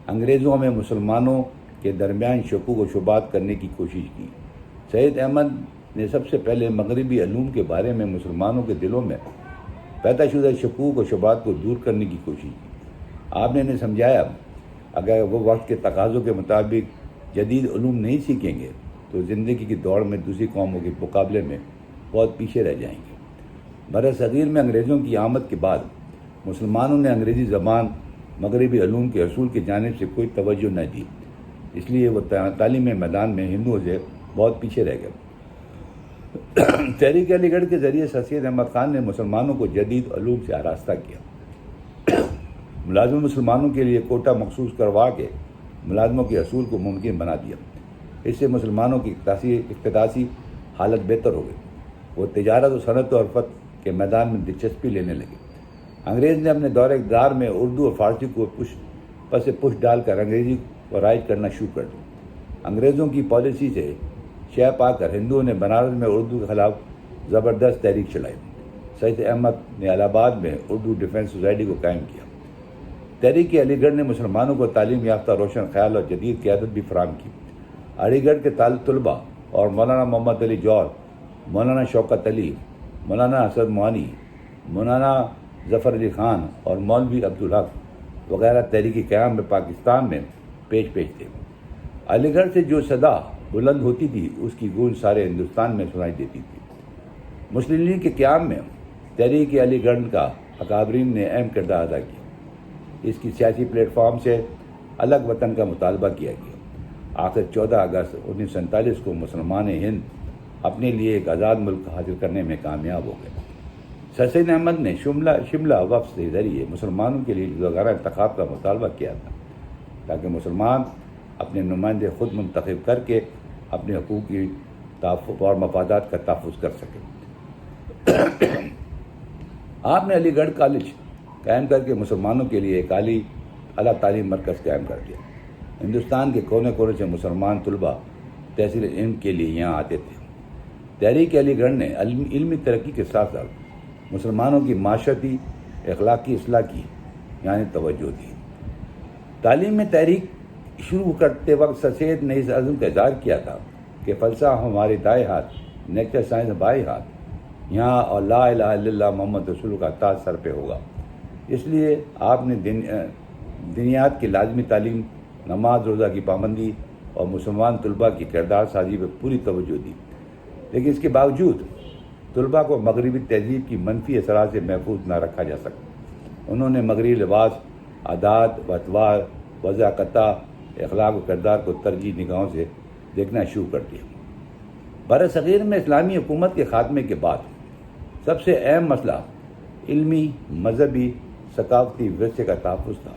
انگریزوں میں مسلمانوں کے درمیان شکوک و شبہات کرنے کی کوشش کی۔ سید احمد نے سب سے پہلے مغربی علوم کے بارے میں مسلمانوں کے دلوں میں پیدا شدہ شکوک و شبہات کو دور کرنے کی کوشش کی۔ آپ نے انہیں سمجھایا اگر وہ وقت کے تقاضوں کے مطابق جدید علوم نہیں سیکھیں گے تو زندگی کی دوڑ میں دوسری قوموں کے مقابلے میں بہت پیچھے رہ جائیں گے۔ برصغیر میں انگریزوں کی آمد کے بعد مسلمانوں نے انگریزی زبان مغربی علوم کے اصول کی جانب سے کوئی توجہ نہ دی، اس لیے وہ تعلیمی میدان میں ہندوؤں سے بہت پیچھے رہ گئے۔ تحریک علی گڑھ کے ذریعے سر سید احمد خان نے مسلمانوں کو جدید علوم سے آراستہ کیا۔ ملازم مسلمانوں کے لیے کوٹہ مخصوص کروا کے ملازموں کے حصول کو ممکن بنا دیا۔ اس سے مسلمانوں کی اقتصادی حالت بہتر ہو گئی۔ وہ تجارت و صنعت و حرفت کے میدان میں دلچسپی لینے لگے۔ انگریز نے اپنے دور اقتدار میں اردو اور فارسی کو پس ڈال کر انگریزی کو رائج کرنا شروع کر دیا۔ انگریزوں کی پالیسی سے شہ پا کر ہندوؤں نے بنارس میں اردو کے خلاف زبردست تحریک چلائی۔ سید احمد نے الہ آباد میں اردو ڈیفنس سوسائٹی کو قائم کیا۔ تحریک علی گڑھ نے مسلمانوں کو تعلیم یافتہ روشن خیال اور جدید قیادت بھی فراہم کی۔ علی گڑھ کے طلباء اور مولانا محمد علی جوہر، مولانا شوکت علی، مولانا اسد موانی، مولانا ظفر علی خان اور مولوی عبدالحق وغیرہ تحریک قیام میں پاکستان میں پیش تھے۔ علی گڑھ سے جو صدا بلند ہوتی تھی اس کی گونج سارے ہندوستان میں سنائی دیتی تھی۔ مسلم لیگ کے قیام میں تحریک علی گڑھ کا اکابرین نے اہم کردار ادا کیا۔ اس کی سیاسی پلیٹ فارم سے الگ وطن کا مطالبہ کیا گیا۔ آخر 14 اگست 1947 کو مسلمان ہند اپنے لیے ایک آزاد ملک حاصل کرنے میں کامیاب ہو گئے۔ سر سید احمد نے شملہ وفد کے ذریعے مسلمانوں کے لیے جداگانہ انتخاب کا مطالبہ کیا تھا تاکہ مسلمان اپنے نمائندے خود منتخب کر کے اپنے حقوق کی تحفظ اور مفادات کا تحفظ کر سکیں۔ آپ نے علی گڑھ کالج قائم کر کے مسلمانوں کے لیے ایک اعلیٰ تعلیم مرکز قائم کر دیا۔ ہندوستان کے کونے کونے سے مسلمان طلباء تحصیل علم کے لیے یہاں آتے تھے۔ تحریک علی گڑھ نے علمی ترقی کے ساتھ ساتھ مسلمانوں کی معاشرتی اخلاقی اصلاح کی یعنی توجہ دی۔ تعلیم میں تحریک شروع کرتے وقت سر سید نے اس عزم کا اظہار کیا تھا کہ فلسفہ ہمارے دائیں ہاتھ، نیچر سائنس بائیں ہاتھ، یہاں اور لا الہ الا اللہ محمد رسول کا تاج سر پہ ہوگا۔ اس لیے آپ نے دنیات کی لازمی تعلیم، نماز روزہ کی پابندی اور مسلمان طلباء کی کردار سازی پہ پوری توجہ دی، لیکن اس کے باوجود طلباء کو مغربی تہذیب کی منفی اثرات سے محفوظ نہ رکھا جا سکا۔ انہوں نے مغربی لباس، عادات و اطوار، وضاقتہ، اخلاق و کردار کو ترجیح نگاہوں سے دیکھنا شروع کر دیا۔ بر صغیر میں اسلامی حکومت کے خاتمے کے بعد سب سے اہم مسئلہ علمی، مذہبی، ثقافتی ورثے کا تحفظ تھا۔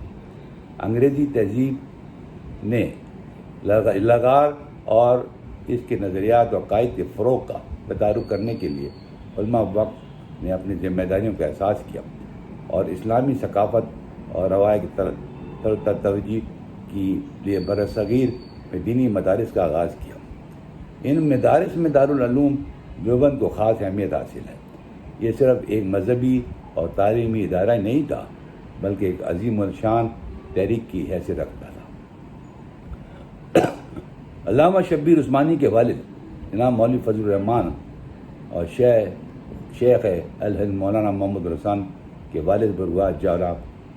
انگریزی تہذیب نے لغار اور اس کے نظریات و عقائد کے فروغ کا تدارک کرنے کے لیے علماء وقت نے اپنی ذمہ داریوں کا احساس کیا اور اسلامی ثقافت اور روایت کی توجہ کے لیے برصغیر میں دینی مدارس کا آغاز کیا۔ ان مدارس میں دارالعلوم دیوبند کو خاص اہمیت حاصل ہے۔ یہ صرف ایک مذہبی اور تعلیمی ادارہ نہیں تھا بلکہ ایک عظیم الشان تحریک کی حیثیت رکھتا تھا۔ علامہ شبیر عثمانی کے والد جناب مولوی فضل الرحمان اور شیخ الہند مولانا محمد رسان کے والد برگاہ جارا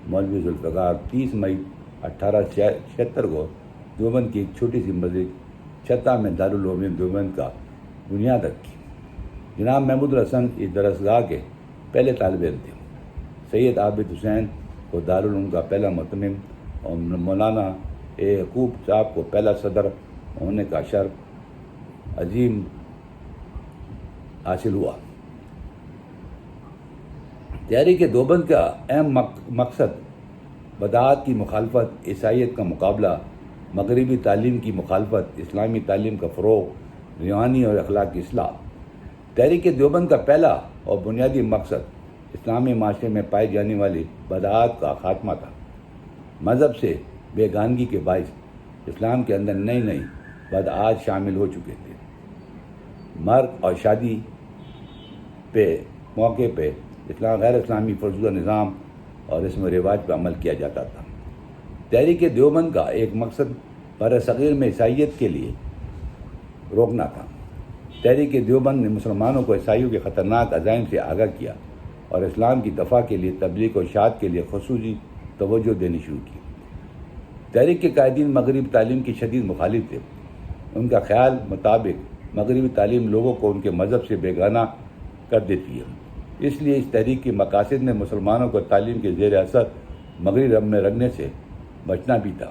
مولوی ذوالفقار 30 مئی 1876 کو دیوبند کی ایک چھوٹی سی مسجد چھتا میں دارالعلوم دیوبند کا بنیاد رکھی۔ جناب محمود الحسن اس درسگاہ کے پہلے طالب علم تھے۔ سید عابد حسین کو دارالعلوم کا پہلا متمم اور مولانا یعقوب صاحب کو پہلا صدر ہونے کا شرف عظیم حاصل ہوا۔ تحریک دیوبند کا اہم مقصد بدعات کی مخالفت، عیسائیت کا مقابلہ، مغربی تعلیم کی مخالفت، اسلامی تعلیم کا فروغ، روحانی اور اخلاقی اصلاح۔ تحریک دیوبند کا پہلا اور بنیادی مقصد اسلامی معاشرے میں پائی جانے والی بدعات کا خاتمہ تھا۔ مذہب سے بیگانگی کے باعث اسلام کے اندر نئی بدعات شامل ہو چکے تھے۔ مرگ اور شادی پہ موقع پہ غیر اسلامی فرضہ نظام اور رسم و رواج پر عمل کیا جاتا تھا۔ تحریک دیوبند کا ایک مقصد برصغیر میں عیسائیت کے لیے روکنا تھا۔ تحریک دیوبند نے مسلمانوں کو عیسائیوں کے خطرناک عزائم سے آگاہ کیا اور اسلام کی دفاع کے لیے تبلیغ و اشاعت کے لیے خصوصی توجہ دینی شروع کی۔ تحریک کے قائدین مغربی تعلیم کی شدید مخالف تھے۔ ان کا خیال مطابق مغربی تعلیم لوگوں کو ان کے مذہب سے بیگانہ کر دیتی ہے، اس لیے اس تحریک کے مقاصد میں مسلمانوں کو تعلیم کے زیر اثر مغربی رب میں رکھنے سے بچنا بھی تھا۔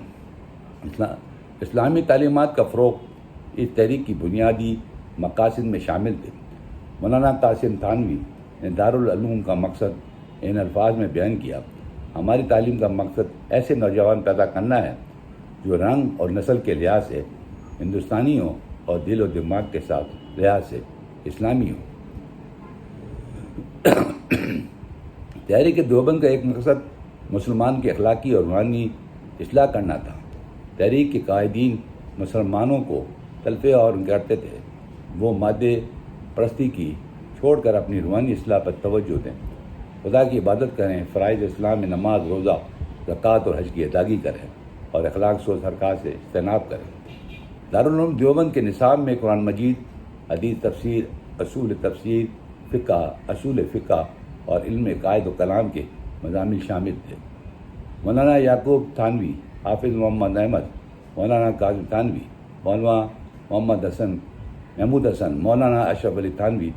اسلامی تعلیمات کا فروغ اس تحریک کی بنیادی مقاصد میں شامل تھے۔ مولانا قاسم تھانوی نے دارالعلوم کا مقصد ان الفاظ میں بیان کیا: ہماری تعلیم کا مقصد ایسے نوجوان پیدا کرنا ہے جو رنگ اور نسل کے لحاظ سے ہندوستانی ہوں اور دل و دماغ کے ساتھ لحاظ سے اسلامی ہوں۔ تحریک دیوبند کا ایک مقصد مسلمان کی اخلاقی اور روحانی اصلاح کرنا تھا۔ تحریک کے قائدین مسلمانوں کو تلفے اور کرتے تھے وہ مادے پرستی کی چھوڑ کر اپنی روحانی اصلاح پر توجہ دیں، خدا کی عبادت کریں، فرائض اسلام میں نماز، روزہ، زکوٰۃ اور حج کی ادائیگی کریں اور اخلاق سوز حرکات سے اجتناب کریں۔ دارالعلوم دیوبند کے نصاب میں قرآن مجید، حدیث، تفسیر، اصول فقہ اور علم عقائد و کلام کے مضامین شامل تھے۔ مولانا یعقوب تھانوی، حافظ محمد احمد، مولانا قاسم تھانوی، مولانا محمود حسن، مولانا اشرف علی تھانوی،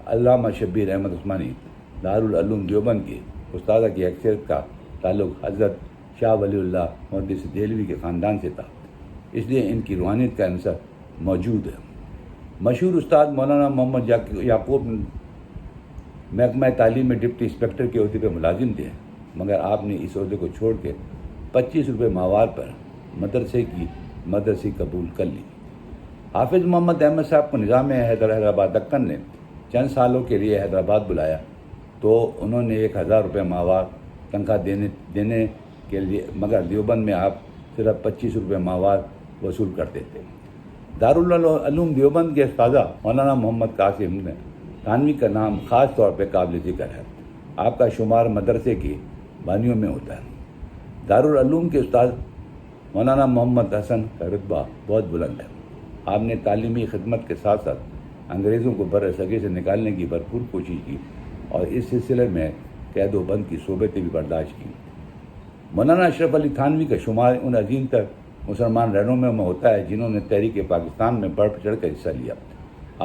علامہ شبیر احمد عثمانی دارالعلوم دیوبند کے استاد کی حیثیت کا تعلق حضرت شاہ ولی اللہ محدث دہلوی کے خاندان سے تھا، اس لیے ان کی روحانیت کا عنصر موجود ہے۔ مشہور استاد مولانا محمد یعقوب محکمہ تعلیم میں ڈپٹی انسپکٹر کے عہدے پہ ملازم تھے، مگر آپ نے اس عہدے کو چھوڑ کے 25 روپے ماہوار پر مدرسے قبول کر لی۔ حافظ محمد احمد صاحب کو نظام حیدرآباد دکن نے چند سالوں کے لیے حیدرآباد بلایا تو انہوں نے 1000 روپے ماہوار تنخواہ دینے کے لیے، مگر دیوبند میں آپ صرف 25 روپے ماہوار وصول کرتے تھے۔ دارالعلوم دیوبند کے اساتذہ مولانا محمد قاسم تھانوی کا نام خاص طور پہ قابل ذکر ہے۔ آپ کا شمار مدرسے کے بانیوں میں ہوتا ہے۔ دارالعلوم کے استاد مولانا محمد حسن کا رتبہ بہت بلند ہے۔ آپ نے تعلیمی خدمت کے ساتھ ساتھ انگریزوں کو بر صغیر سے نکالنے کی بھرپور کوشش کی اور اس سلسلے میں قید و بند کی صحبتیں بھی برداشت کی۔ مولانا اشرف علی تھانوی کا شمار ان عظیم تر مسلمان رہنماؤں میں ہوتا ہے جنہوں نے تحریک پاکستان میں بڑھ چڑھ کر حصہ لیا۔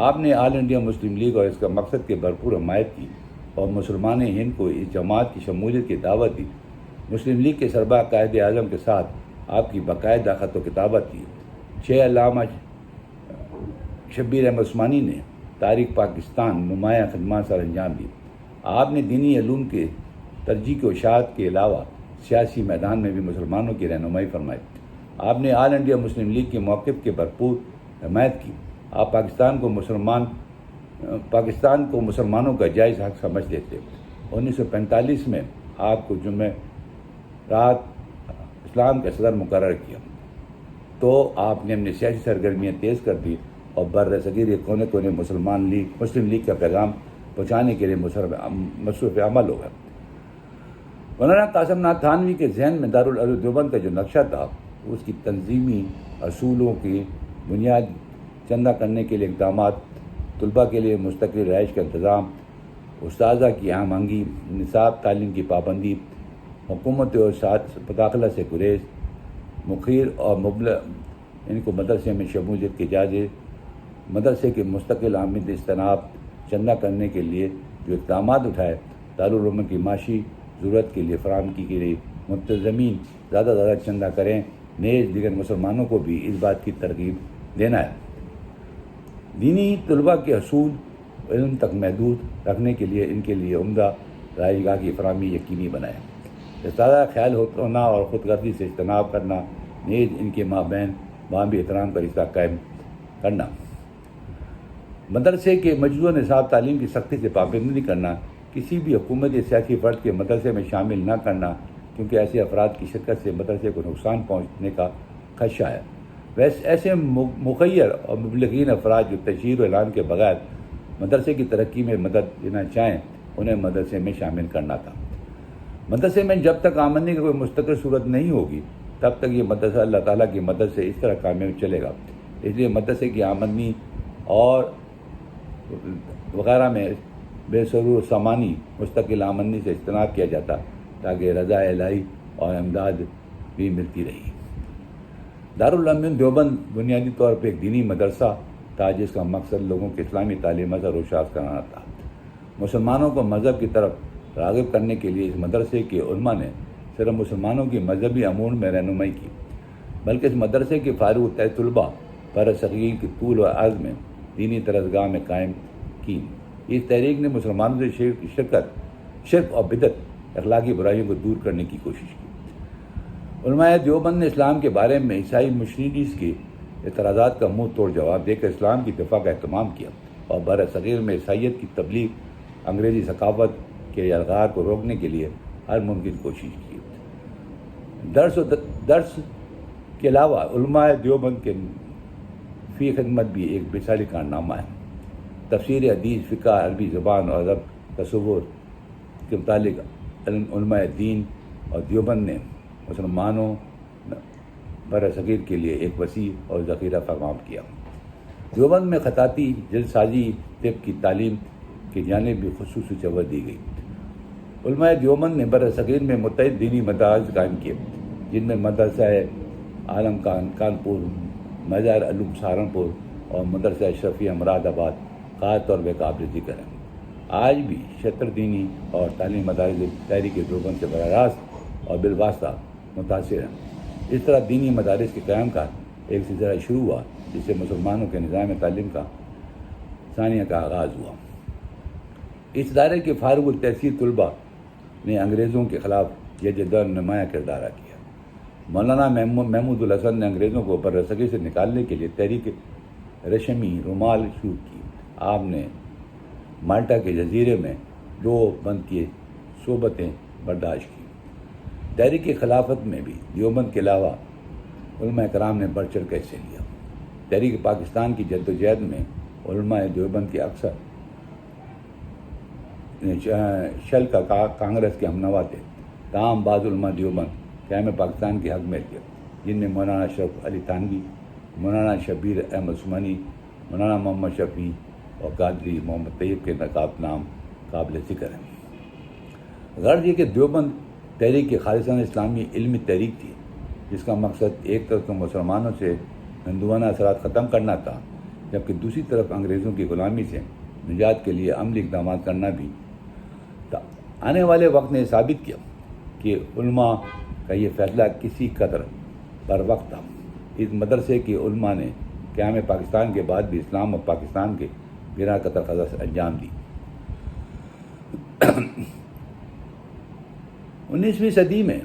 آپ نے آل انڈیا مسلم لیگ اور اس کا مقصد کی بھرپور حمایت کی اور مسلمان ہند کو اس جماعت کی شمولیت کی دعوت دی۔ مسلم لیگ کے سربراہ قائد اعظم کے ساتھ آپ کی باقاعدہ خط و کتابت کی۔ 6 علامہ شبیر احمد عثمانی نے تاریخ پاکستان نمایاں خدمات سر انجام دی۔ آپ نے دینی علوم کے ترجیح و اشاعت کے علاوہ سیاسی میدان میں بھی مسلمانوں کی رہنمائی فرمائی۔ آپ نے آل انڈیا مسلم لیگ کے موقف کے بھرپور حمایت کی۔ آپ پاکستان کو مسلمانوں کا جائز حق سمجھتے تھے۔ 1945 میں آپ کو جمعرات اسلام کا صدر مقرر کیا تو آپ نے اپنی سیاسی سرگرمیاں تیز کر دی اور بر صغیر کے کونے کونے مسلم لیگ کا پیغام پہنچانے کے لیے مصروف عمل ہو گئے۔ مولانا قاسم ناتھ تھانوی کے ذہن میں دارالعلوم دیوبند کا جو نقشہ تھا اس کی تنظیمی اصولوں کی بنیاد چندہ کرنے کے لیے اقدامات، طلباء کے لیے مستقل رہائش کا انتظام، اساتذہ کی ہم آہنگی، نصاب تعلیم کی پابندی، حکومت اور مداخلت سے گریز، مخیر اور ان کو مدرسے میں شمولیت کے اجازے، مدرسے کے مستقل آمد اجتناب، چندہ کرنے کے لیے جو اقدامات اٹھائے، دارالعلوم کی معاشی ضرورت کے لیے فراہم کی گئی منتظمین زیادہ چندہ کریں، نیز دیگر مسلمانوں کو بھی اس بات کی ترغیب دینا ہے۔ دینی طلباء کے حصول علم تک محدود رکھنے کے لیے ان کے لیے عمدہ رہائش گاہ کی فراہمی یقینی بنائے۔ استادہ خیال ہونا اور خود غرضی سے اجتناب کرنا، نیز ان کے مابین باہمی احترام کا رشتہ قائم کرنا، مدرسے کے مجروح نصاب تعلیم کی سختی سے پابندی کرنا، کسی بھی حکومت یا سیاسی فرد کے مدرسے میں شامل نہ کرنا کیونکہ ایسے افراد کی شرکت سے مدرسے کو نقصان پہنچنے کا خدشہ ہے۔ ایسے مخیر اور مبلغین افراد جو تشہیر و اعلان کے بغیر مدرسے کی ترقی میں مدد دینا چاہیں انہیں مدرسے میں شامل کرنا تھا۔ مدرسے میں جب تک آمدنی کی کوئی مستقل صورت نہیں ہوگی تب تک یہ مدرسہ اللہ تعالیٰ کی مدد سے اس طرح کامیاب چلے گا۔ اس لیے مدرسے کی آمدنی اور وغیرہ میں بے سرور سامانی مستقل آمدنی سے اجتناب کیا جاتا تاکہ رضا الہی اور امداد بھی ملتی رہی۔ دارالعلوم دیوبند بنیادی طور پہ ایک دینی مدرسہ تھا جس کا مقصد لوگوں کی اسلامی تعلیم اثر و شاذ کرانا تھا۔ مسلمانوں کو مذہب کی طرف راغب کرنے کے لیے اس مدرسے کے علماء نے صرف مسلمانوں کی مذہبی امور میں رہنمائی کی بلکہ اس مدرسے کے فارغ طلباء بر صغیر کے طول و عرض میں دینی درسگاہ میں قائم کی۔ اس تحریک نے مسلمانوں سے شرک اور بدعت اخلاقی برائیوں کو دور کرنے کی کوشش کی۔ علماء دیوبند نے اسلام کے بارے میں عیسائی مشرکین کے اعتراضات کا منہ توڑ جواب دے کر اسلام کی دفاع کا اہتمام کیا اور بر صغیر میں عیسائیت کی تبلیغ، انگریزی ثقافت کے الغار کو روکنے کے لیے ہر ممکن کوشش کی۔ درس کے علاوہ علماء دیوبند کے فی خدمت بھی ایک مثالی کارنامہ ہے۔ تفسیر حدیث، فقہ، عربی زبان اور ادب، تصور کے متعلق علماء دین اور دیوبند نے مسلمانوں بر صغیر کے لیے ایک وسیع اور ذخیرہ فراہم کیا۔ دیوبند میں خطاطی، جلد سازی، طب کی تعلیم کی جانب بھی خصوصی توجہ دی گئی۔ علماء دیوبند نے بر صغیر میں متعدد دینی مدارس قائم کیے جن میں مدرسہ عالم کانپور، مزار علوم سہارنپور اور مدرسہ اشرفیہ مراد آباد خاص طور پہ قابل ذکر ہے۔ آج بھی 76 دینی اور تعلیم مدارس تحریک دیوبند سے براہ راست اور بالواسطہ متاثر ہیں۔ اس طرح دینی مدارس کے قیام کا ایک سلسلہ شروع ہوا، جس سے مسلمانوں کے نظام تعلیم کا ثانیہ کا آغاز ہوا۔ اس ادارے کے فارغ التحصیل طلباء نے انگریزوں کے خلاف جدوجہد نمایاں کردار ادا کیا۔ مولانا محمود الحسن نے انگریزوں کو برصغیر سے نکالنے کے لیے تحریک رشمی رومال شروع کی۔ آپ نے مالٹا کے جزیرے میں 2 بند کی صحبتیں برداشت کی۔ تحریک خلافت میں بھی دیوبند کے علاوہ علماء کرام نے بڑھ چڑھ کر حصہ لیا۔ تحریک پاکستان کی جدوجہد میں علماء دیوبند کے اکثر شل کا کانگریس کے ہمنوا تھے، تاہم بعض علماء دیوبند قیام پاکستان کے حق میں تھے، جن میں مولانا اشرف علی تھانوی، مولانا شبیر احمد عثمانی، مولانا محمد شفیع اور قادری محمد طیب کے نام قابل ذکر ہیں۔ غرض یہ کہ دیوبند تحریک خالصانہ اسلامی علمی تحریک تھی، جس کا مقصد ایک طرف تو مسلمانوں سے ہندوانہ اثرات ختم کرنا تھا، جبکہ دوسری طرف انگریزوں کی غلامی سے نجات کے لیے عملی اقدامات کرنا بھی تھا۔ آنے والے وقت نے ثابت کیا کہ علماء کا یہ فیصلہ کسی قدر پر وقت تھا۔ اس مدرسے کے علماء نے قیام پاکستان کے بعد بھی اسلام اور پاکستان کے گراں قطر خزہ سے انجام دی۔ 19ویں صدی میں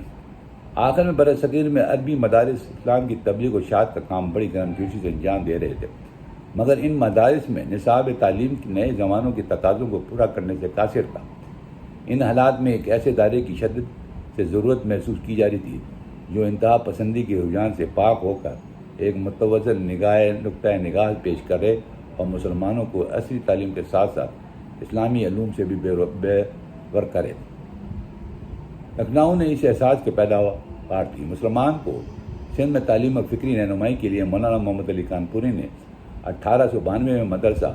آخر میں برصغیر میں عربی مدارس اسلام کی تبلیغ و اشاعت کا کام بڑی گرمجوشی سے انجام دے رہے تھے، مگر ان مدارس میں نصاب تعلیم کے نئے زمانوں کے تقاضوں کو پورا کرنے سے قاصر تھا۔ ان حالات میں ایک ایسے ادارے کی شدت سے ضرورت محسوس کی جا رہی تھی جو انتہا پسندی کے رجحان سے پاک ہو کر ایک متوازن نقطۂ نگاہ پیش کرے اور مسلمانوں کو عصری تعلیم کے ساتھ ساتھ اسلامی علوم سے بھی بےور کرے۔ لکھنؤ نے اس احساس کے پیداوار تھی۔ مسلمان کو سندھ میں تعلیم اور فکری رہنمائی کے لیے مولانا محمد علی کانپوری نے 1892 میں مدرسہ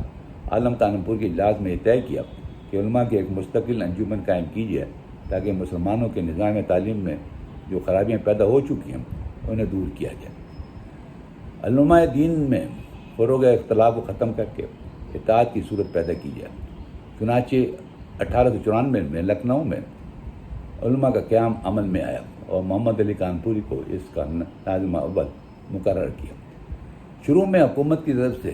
عالم کانپور کے اجلاس میں یہ طے کیا کہ علماء کی ایک مستقل انجمن قائم کی جائے تاکہ مسلمانوں کے نظام تعلیم میں جو خرابیاں پیدا ہو چکی ہیں انہیں دور کیا جائے۔ علماء دین میں فروغ اختلاف کو ختم کر کے اتحاد کی صورت پیدا کی جائے۔ چنانچہ 1894 میں لکھنؤ میں علماء کا قیام عمل میں آیا اور محمد علی کانپوری کو اس کا ناظم اول مقرر کیا۔ شروع میں حکومت کی طرف سے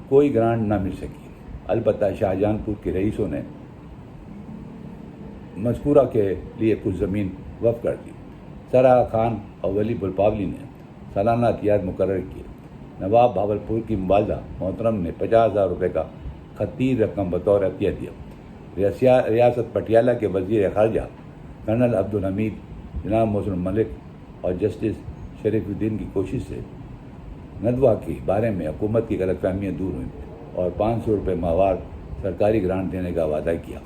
کوئی گرانٹ نہ مل سکی، البتہ شاہجہان پور کے رئیسوں نے مذکورہ کے لیے کچھ زمین وقف کر دی۔ سر آغا خان اور ولی بلپاولی نے سالانہ عطیات مقرر کیے۔ نواب بھاولپور کی والدہ محترم نے 50,000 روپے کا خطیر رقم بطور عطیہ دیا۔ ریاست پٹیالہ کے وزیر خارجہ کرنل عبدالحمید، جناب محسن ملک اور جسٹس شریف الدین کی کوشش سے ندوہ کے بارے میں حکومت کی غلط فہمیاں دور ہوئیں اور 500 روپے ماہوار سرکاری گرانٹ دینے کا وعدہ کیا۔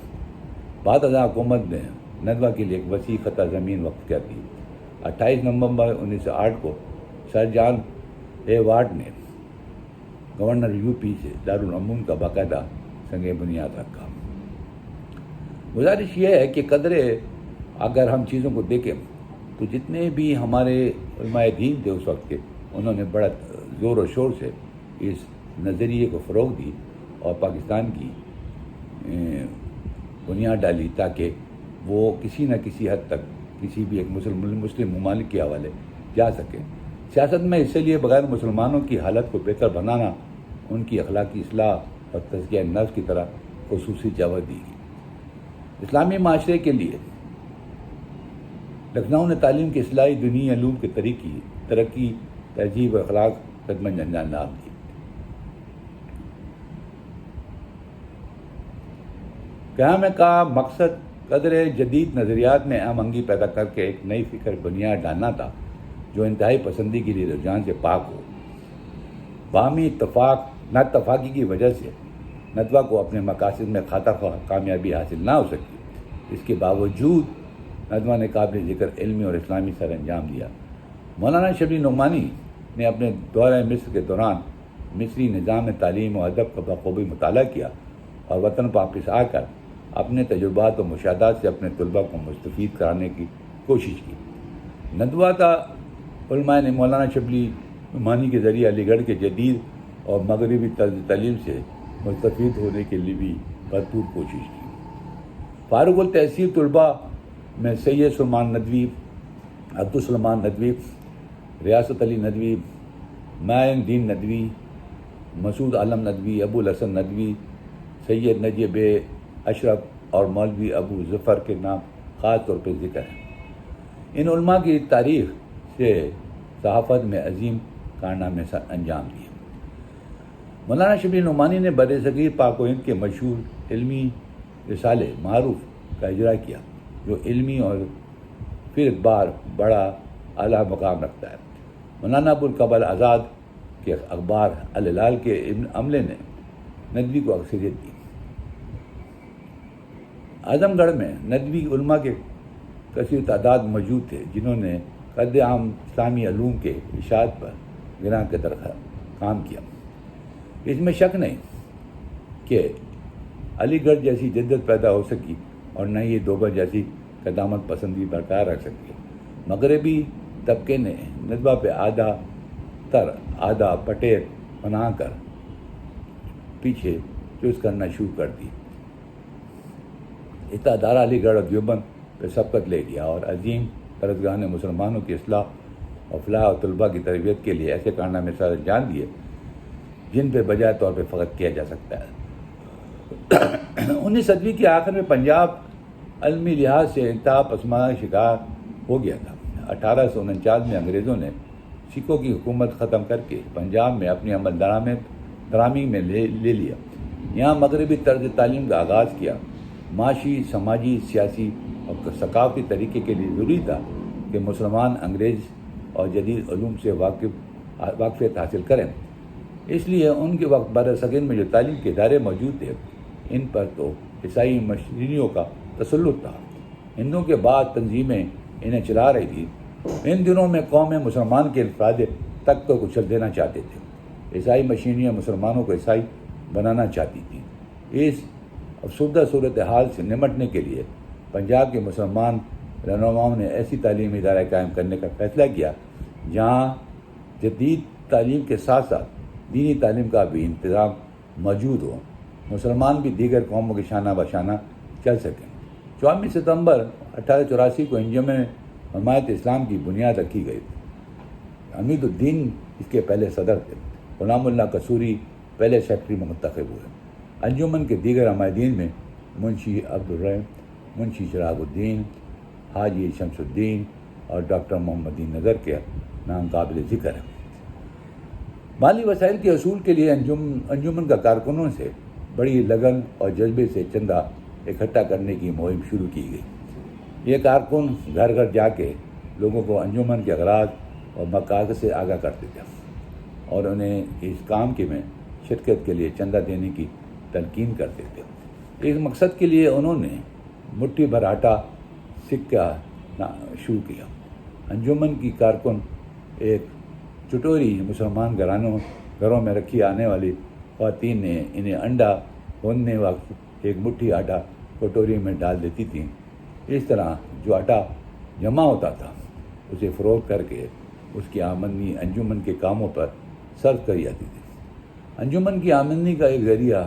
بعد ازاں حکومت نے ندوہ کے لیے ایک وسیع خطہ زمین وقف کر دی۔ 28 نومبر 1908 کو سر جان اے وارڈ نے گورنر یو پی سے دارالعلوم کا باقاعدہ سنگ بنیاد رکھا۔ گزارش یہ ہے کہ قدرے اگر ہم چیزوں کو دیکھیں تو جتنے بھی ہمارے علماء دین تھے اس وقت کے، انہوں نے بڑا زور و شور سے اس نظریے کو فروغ دی اور پاکستان کی بنیاد ڈالی تاکہ وہ کسی نہ کسی حد تک کسی بھی ایک مسلم ممالک کے حوالے جا سکے۔ سیاست میں اس لیے بغیر مسلمانوں کی حالت کو بہتر بنانا ان کی اخلاقی اصلاح اور تزکیہ نفس کی طرح خصوصی جگہ دی گئی۔ اسلامی معاشرے کے لیے لکھنؤ نے تعلیم کی اصلاحی دینی علوم کے ترقی، تہذیب و اخلاق خدمت انجام دی۔ قیام کا مقصد قدر جدید نظریات میں اہم انگی پیدا کر کے ایک نئی فکر بنیاد ڈالنا تھا جو انتہائی پسندی کے لیے رجحان سے پاک ہو۔ باہمی نہ اتفاقی کی وجہ سے ندوہ کو اپنے مقاصد میں خاطر خواہ کامیابی حاصل نہ ہو سکی۔ اس کے باوجود ندوہ نے قابل ذکر علمی اور اسلامی سر انجام دیا۔ مولانا شبلی نعمانی نے اپنے دورہ مصر کے دوران مصری نظام تعلیم و ادب کا بخوبی مطالعہ کیا اور وطن پر واپس آ کر اپنے تجربات و مشاہدات سے اپنے طلباء کو مستفید کرانے کی کوشش کی۔ ندوہ کا علماء نے مولانا شبلی نعمانی کے ذریعے علی گڑھ کے جدید اور مغربی طرز تعلیم سے مستفید ہونے کے لیے بھی بھرپور کوشش کی۔ فارغ التحصیل طلباء میں سید سلمان ندوی عبدالسلمان ندوی، ریاست علی ندوی، معین الدین ندوی، مسعود عالم ندوی، ابو الحسن ندوی، سید نجیب اشرف اور مولوی ابو ظفر کے نام خاص طور پہ ذکر ہے۔ ان علماء کی تاریخ سے صحافت میں عظیم کارنامے انجام دیے۔ مولانا شبلی نعمانی نے بر صغیر پاک و ہند کے مشہور علمی رسالے معروف کا اجرا کیا، جو علمی اور پھر بار بڑا اعلیٰ مقام رکھتا ہے۔ مولانا ابوالقابل آزاد کے اخبار الہلال کے عملے نے ندوی کو اکثریت دی۔ اعظم گڑھ میں ندوی علماء کے کثیر تعداد موجود تھے، جنہوں نے قد عام اسلامی علوم کے اشاعت پر گراں کے طرح کام کیا۔ اس میں شک نہیں کہ علی گڑھ جیسی جدت پیدا ہو سکی اور نہ یہ دیوبند جیسی قدامت پسندی برقرار رکھ سکی۔ مغربی طبقے نے ندوہ پہ آدھا تر آدھا پٹیر بنا کر پیچھے چوز کرنا شروع کر دی۔ اتحادارہ علی گڑھ اور دیوبند پہ سبقت لے گیا اور عظیم پرہیزگاران نے مسلمانوں کی اصلاح اور فلاح و طلباء کی تربیت کے لیے ایسے کارنامے سر انجام دیے جن پہ بجائے طور پہ فخر کیا جا سکتا ہے۔ 19 صدی کے آخر میں پنجاب علمی لحاظ سے انتہا پسماندہ شکار ہو گیا تھا۔ 1849 میں انگریزوں نے سکھوں کی حکومت ختم کر کے پنجاب میں اپنی عمل درامی میں لے لیا۔ یہاں مغربی طرز تعلیم کا آغاز کیا۔ معاشی، سماجی، سیاسی اور ثقافتی طریقے کے لیے ضروری تھا کہ مسلمان انگریز اور جدید علوم سے واقفیت حاصل کریں۔ اس لیے ان کے وقت بر صغیر میں جو تعلیم کے ادارے موجود تھے، ان پر تو عیسائی مشرینیوں کا تسلط تھا۔ ہندوؤں کے بعد تنظیمیں انہیں چلا رہی تھی۔ ان دنوں میں قوم مسلمان کے انفراد تک کو کچل دینا چاہتے تھے۔ عیسائی مشینیاں مسلمانوں کو عیسائی بنانا چاہتی تھیں۔ اس افسردہ صورتحال سے نمٹنے کے لیے پنجاب کے مسلمان رہنماؤں نے ایسی تعلیمی ادارے قائم کرنے کا فیصلہ کیا جہاں جدید تعلیم کے ساتھ ساتھ دینی تعلیم کا بھی انتظام موجود ہو، مسلمان بھی دیگر قوموں کے شانہ بشانہ چل سکیں۔ 24 ستمبر 1884 کو انجمن حمایت اسلام کی بنیاد رکھی گئی۔ حمید الدین اس کے پہلے صدر تھے۔ غلام اللہ قصوری پہلے سیکرٹری منتخب ہوئے۔ انجمن کے دیگر عمائدین میں منشی عبدالرحیم، منشی چراغ الدین، حاجی شمس الدین اور ڈاکٹر محمد دین نظر کے نام قابل ذکر ہے۔ مالی وسائل کے حصول کے لیے انجمن کا کارکنوں سے بڑی لگن اور جذبے سے چندہ اکٹھا کرنے کی مہم شروع کی گئی۔ یہ کارکن گھر گھر جا کے لوگوں کو انجمن کے اغراض اور مقاصد سے آگاہ کرتے تھے اور انہیں اس کام کے میں شرکت کے لیے چندہ دینے کی تلقین کرتے تھے۔ اس مقصد کے لیے انہوں نے مٹھی بھر آٹا سکہ شروع کیا۔ انجمن کی کارکن ایک چٹوری مسلمان گھروں میں رکھی آنے والی خواتین نے انہیں انڈا بھوننے وقت ایک مٹھی آٹا کٹوری میں ڈال دیتی تھیں۔ اس طرح جو آٹا جمع ہوتا تھا اسے فروخت کر کے اس کی آمدنی انجمن کے کاموں پر صرف کری جاتی تھی۔ انجمن کی آمدنی کا ایک ذریعہ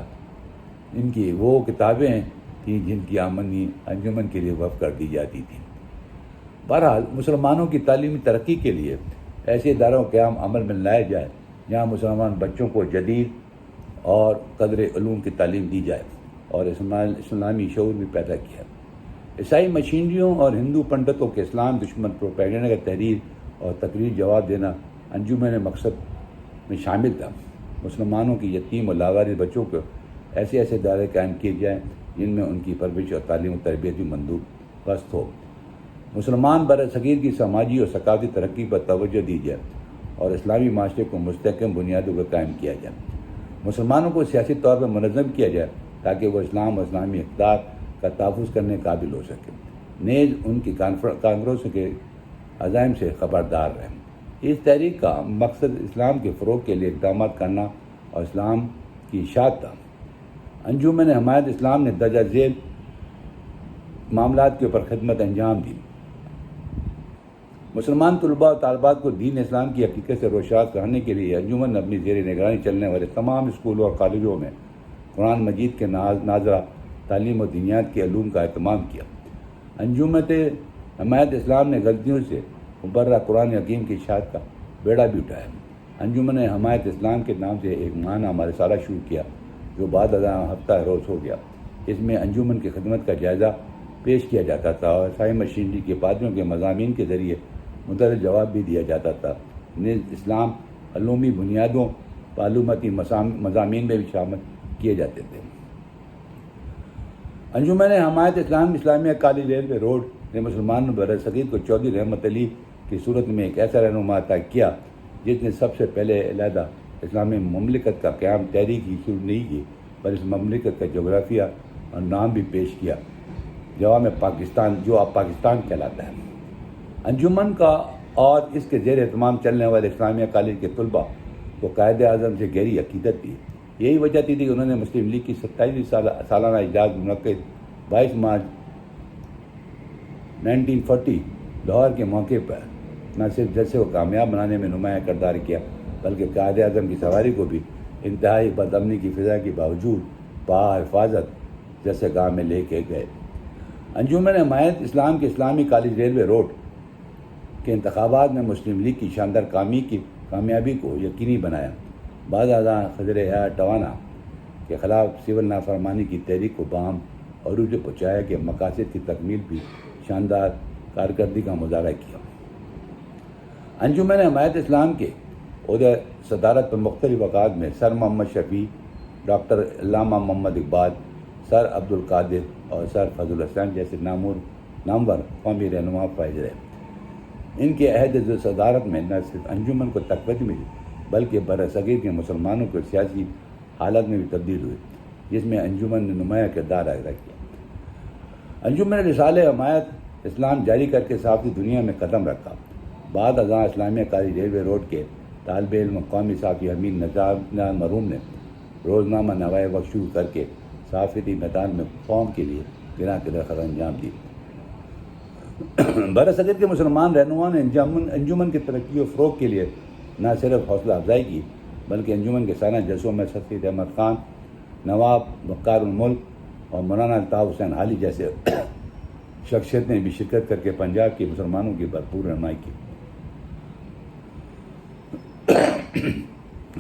ان کی وہ کتابیں تھیں جن کی آمدنی انجمن کے لیے وقف کر دی جاتی تھی۔ بہرحال مسلمانوں کی تعلیمی ترقی کے لیے ایسے اداروں کا قیام عمل میں لایا جائے جہاں مسلمان بچوں کو جدید اور قدر علوم کی تعلیم دی جائے اور اسلامی شعور بھی پیدا کیا۔ عیسائی مشینریوں اور ہندو پنڈتوں کے اسلام دشمن پروپیگنڈا کا تحریر اور تقریر جواب دینا انجمن مقصد میں شامل تھا۔ مسلمانوں کی یتیم اور لاوارث بچوں کو ایسے ادارے قائم کیے جائیں جن میں ان کی پرورش اور تعلیم و تربیت بھی بندوبست ہو۔ مسلمان بر صغیر کی سماجی اور ثقافتی ترقی پر توجہ دی جائے اور اسلامی معاشرے کو مستحکم بنیادوں پر قائم کیا جائے۔ مسلمانوں کو سیاسی طور پر منظم کیا جائے تاکہ وہ اسلام اور اسلامی اقدار کا تحفظ کرنے قابل ہو سکے۔ نیز ان کی کانگریسوں کے عزائم سے خبردار رہیں۔ اس تحریک کا مقصد اسلام کے فروغ کے لیے اقدامات کرنا اور اسلام کی اشاعت تھا۔ انجمن حمایت اسلام نے درجہ ذیل معاملات کے اوپر خدمت انجام دی۔ مسلمان طلباء اور طالبات کو دین اسلام کی حقیقت سے روشناس کرانے کے لیے انجمن نے اپنی زیر نگرانی چلنے والے تمام اسکولوں اور کالجوں میں قرآن مجید کے ناظرہ تعلیم و دینیات کے علوم کا اہتمام کیا۔ انجمن حمایت اسلام نے غلطیوں سے مبرہ قرآن حکیم کی اشاعت کا بیڑا بھی اٹھایا۔ انجمن حمایت اسلام کے نام سے ایک ماہانہ ہمارے سالہ شروع کیا جو بعد ازاں ہفتہ روز ہو گیا۔ اس میں انجمن کی خدمت کا جائزہ پیش کیا جاتا تھا اور سائی مشینری کے پادریوں کے مضامین کے ذریعے مندرج جواب بھی دیا جاتا تھا۔ نیز اسلام علومی بنیادوں معلوماتی مضامین میں بھی شامل کیے جاتے تھے۔ انجمن حمایت اسلام اسلامیہ کالج ریلوے روڈ نے مسلمان برصغیر کو چودھری رحمت علی کی صورت میں ایک ایسا رہنما عطا کیا جس نے سب سے پہلے علیحدہ اسلامی مملکت کا قیام تحریک ہی شروع نہیں کی پر اس مملکت کا جغرافیہ اور نام بھی پیش کیا جواب میں پاکستان، جو اب پاکستان کہلاتا ہے۔ انجمن کا اور اس کے زیر اہتمام چلنے والے اسلامیہ کالج کے طلباء کو قائد اعظم سے گہری عقیدت تھی۔ یہی وجہ تھی کہ انہوں نے مسلم لیگ کی 27ویں سالانہ اجلاس منعقد 22 مارچ 1940 لاہور کے موقع پر نہ صرف جلسے کو کامیاب بنانے میں نمایاں کردار کیا بلکہ قائد اعظم کی سواری کو بھی انتہائی بدامنی کی فضا کے باوجود حفاظت جیسے گاہ میں لے کے گئے۔ انجمن حمایت اسلام کے اسلامی کالج ریلوے روڈ کے انتخابات میں مسلم لیگ کی شاندار کامیابی کو یقینی بنایا۔ بعد ازاں خضر ٹوانا کے خلاف سول نافرمانی کی تحریک کو باہم عروج پہنچایا کہ مقاصد کی تکمیل بھی شاندار کارکردگی کا مظاہرہ کیا۔ انجمن حمایت اسلام کے عہدہ صدارت پر مختلف اوقات میں سر محمد شفیع، ڈاکٹر علامہ محمد اقبال، سر عبد القادر اور سر فضل حسین جیسے نامور قومی رہنما فائز رہے۔ ان کے عہد صدارت میں نہ صرف انجمن کو تقویت ملی بلکہ برصغیر کے مسلمانوں کو سیاسی حالت میں بھی تبدیل ہوئی جس میں انجمن نے نمایاں کردار ادا کیا۔ انجمن رسالہ حمایت اسلام جاری کر کے صحافتی دنیا میں قدم رکھا۔ بعد ازاں اسلامیہ کالج ریلوے روڈ کے طالب علم قومی صحافی حمید نجار مرحوم نے روزنامہ نوائے وقت شروع کر کے صحافتی میدان میں قوم کے لیے گراں قدر انجام دی۔ برصغیر کے مسلمان رہنماؤں نے انجمن کی ترقی و فروغ کے لیے نہ صرف حوصلہ افزائی کی بلکہ انجمن کے سالانہ جلسوں میں سر سید احمد خان، نواب وقار الملک اور مولانا الطاف حسین حالی جیسے شخصیت نے بھی شرکت کر کے پنجاب کے مسلمانوں کی بھرپور رہنمائی کی۔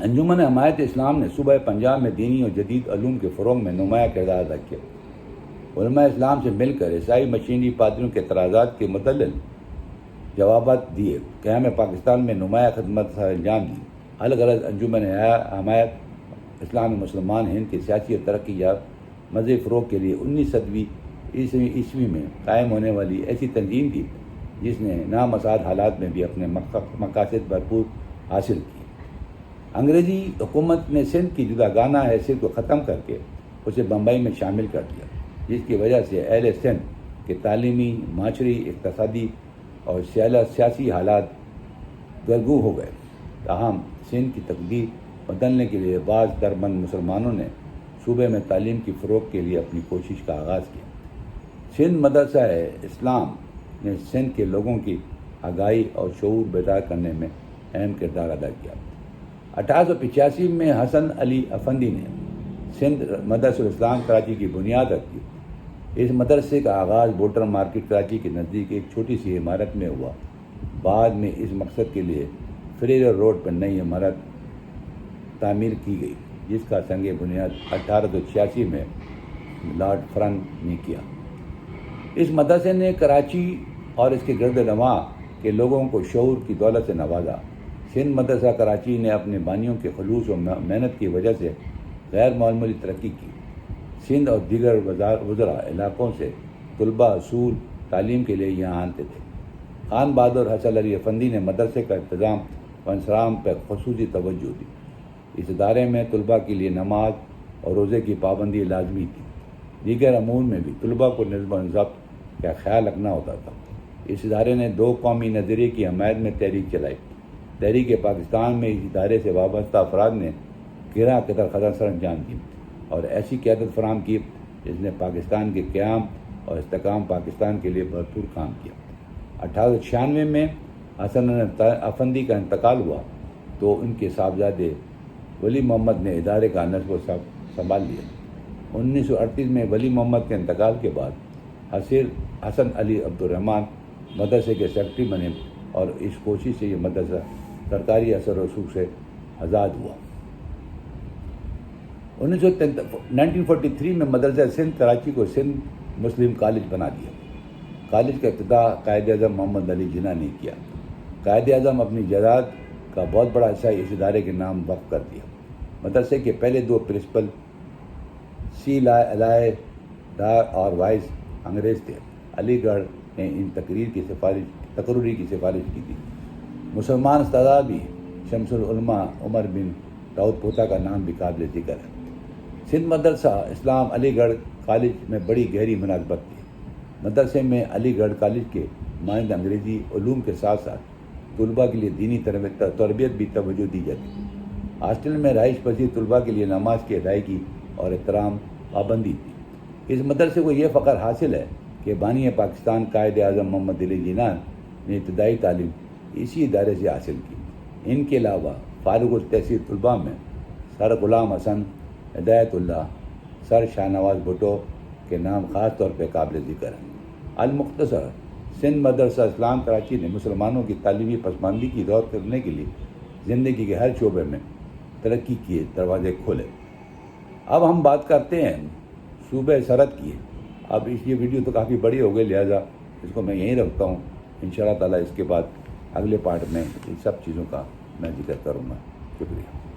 انجمن حمایت اسلام نے صوبہ پنجاب میں دینی اور جدید علوم کے فروغ میں نمایاں کردار ادا کیا۔ علماء اسلام سے مل کر عیسائی مشینری پادریوں کے اعتراضات کے مدلل جوابات دیے، قیام پاکستان میں نمایاں خدمت سر انجام دی۔ الغرض انجمن حمایت اسلام مسلمان ہند کے سیاسی اور ترقی یافتہ مذہبی فروغ کے لیے 19 عیسوی میں قائم ہونے والی ایسی تنظیم تھی جس نے نامساعد حالات میں بھی اپنے مقاصد بھرپور حاصل کی۔ انگریزی حکومت نے سندھ کی جداگانہ حیثیت کو ختم کر کے اسے بمبئی میں شامل کر دیا جس کی وجہ سے اہل سندھ کے تعلیمی، معاشری، اقتصادی اور سیاسی حالات گرگوں ہو گئے۔ تاہم سندھ کی تقدیر بدلنے کے لیے بعض درمند مسلمانوں نے صوبے میں تعلیم کی فروغ کے لیے اپنی کوشش کا آغاز کیا۔ سندھ مدرسہ اسلام نے سندھ کے لوگوں کی آگاہی اور شعور بیدار کرنے میں اہم کردار ادا کیا۔ 1885 میں حسن علی افندی نے سندھ مدرسہ الاسلام کراچی کی بنیاد رکھی۔ اس مدرسے کا آغاز بوٹر مارکیٹ کراچی کے نزدیک ایک چھوٹی سی عمارت میں ہوا۔ بعد میں اس مقصد کے لیے فریزر روڈ پر نئی عمارت تعمیر کی گئی جس کا سنگ بنیاد 1886 میں لارڈ فرن نے کیا۔ اس مدرسے نے کراچی اور اس کے گرد نواح کے لوگوں کو شعور کی دولت سے نوازا۔ سندھ مدرسہ کراچی نے اپنے بانیوں کے خلوص و محنت کی وجہ سے غیر معمولی ترقی کی۔ سندھ اور دیگر وزراء علاقوں سے طلباء اصول تعلیم کے لیے یہاں آتے تھے۔ خان بہادر حسن علی افندی نے مدرسے کا انتظام و انصرام پر خصوصی توجہ دی۔ اس ادارے میں طلباء کے لیے نماز اور روزے کی پابندی لازمی تھی۔ دیگر امور میں بھی طلباء کو نظم و ضبط کا خیال رکھنا ہوتا تھا۔ اس ادارے نے 2 قومی نظریے کی حمایت میں تحریک چلائی۔ تحریک پاکستان میں اس ادارے سے وابستہ افراد نے گراں قدر سر انجام دی اور ایسی قیادت فراہم کی جس نے پاکستان کے قیام اور استحکام پاکستان کے لیے بھرپور کام کیا۔ 1896 میں حسن افندی کا انتقال ہوا تو ان کے صاحبزادے ولی محمد نے ادارے کا نصب و سنبھال لیا۔ 1938 میں ولی محمد کے انتقال کے بعد حسن علی عبدالرحمن مدرسے کے سیکرٹری بنے اور اس کوشش سے یہ مدرسہ سرکاری اثر و رسوخ سے آزاد ہوا۔ 1943 میں مدرسہ سندھ کراچی کو سندھ مسلم کالج بنا دیا۔ کالج کا افتتاح قائد اعظم محمد علی جناح نے کیا۔ قائد اعظم اپنی جائیداد کا بہت بڑا حصہ اس ادارے کے نام وقف کر دیا۔ مدرسے کے پہلے 2 پرنسپل سی لائے ڈار اور وائس انگریز تھے۔ علی گڑھ نے ان تقرری کی سفارش کی تھی۔ مسلمان استاد بھی شمس العلماء عمر بن داؤد پوتا کا نام بھی قابل ذکر ہے۔ سندھ مدرسہ اسلام علی گڑھ کالج میں بڑی گہری مناسبت تھی۔ مدرسے میں علی گڑھ کالج کے مانند انگریزی علوم کے ساتھ ساتھ طلباء کے لیے دینی تربیت بھی توجہ دی جاتی۔ ہاسٹل میں رہائش پذیر طلباء کے لیے نماز کی ادائیگی اور احترام پابندی تھی۔ اس مدرسے کو یہ فخر حاصل ہے کہ بانی پاکستان قائد اعظم محمد علی جناح نے ابتدائی تعلیم اسی ادارے سے حاصل کی۔ ان کے علاوہ فارغ التحصیل طلباء میں سر غلام حسن، ہدایت اللہ، سر شاہ نواز بھٹو کے نام خاص طور پہ قابل ذکر ہیں۔ المختصر، سندھ مدرسہ اسلام کراچی نے مسلمانوں کی تعلیمی پسماندگی کی دور کرنے کے لیے زندگی کے ہر شعبے میں ترقی کیے دروازے کھولے۔ اب ہم بات کرتے ہیں صوبہ سرحد کی۔ اب یہ ویڈیو تو کافی بڑی ہو گئی، لہٰذا اس کو میں یہیں رکھتا ہوں۔ انشاءاللہ تعالیٰ اس کے بعد اگلے پارٹ میں ان سب چیزوں کا میں ذکر کروں گا۔ شکریہ۔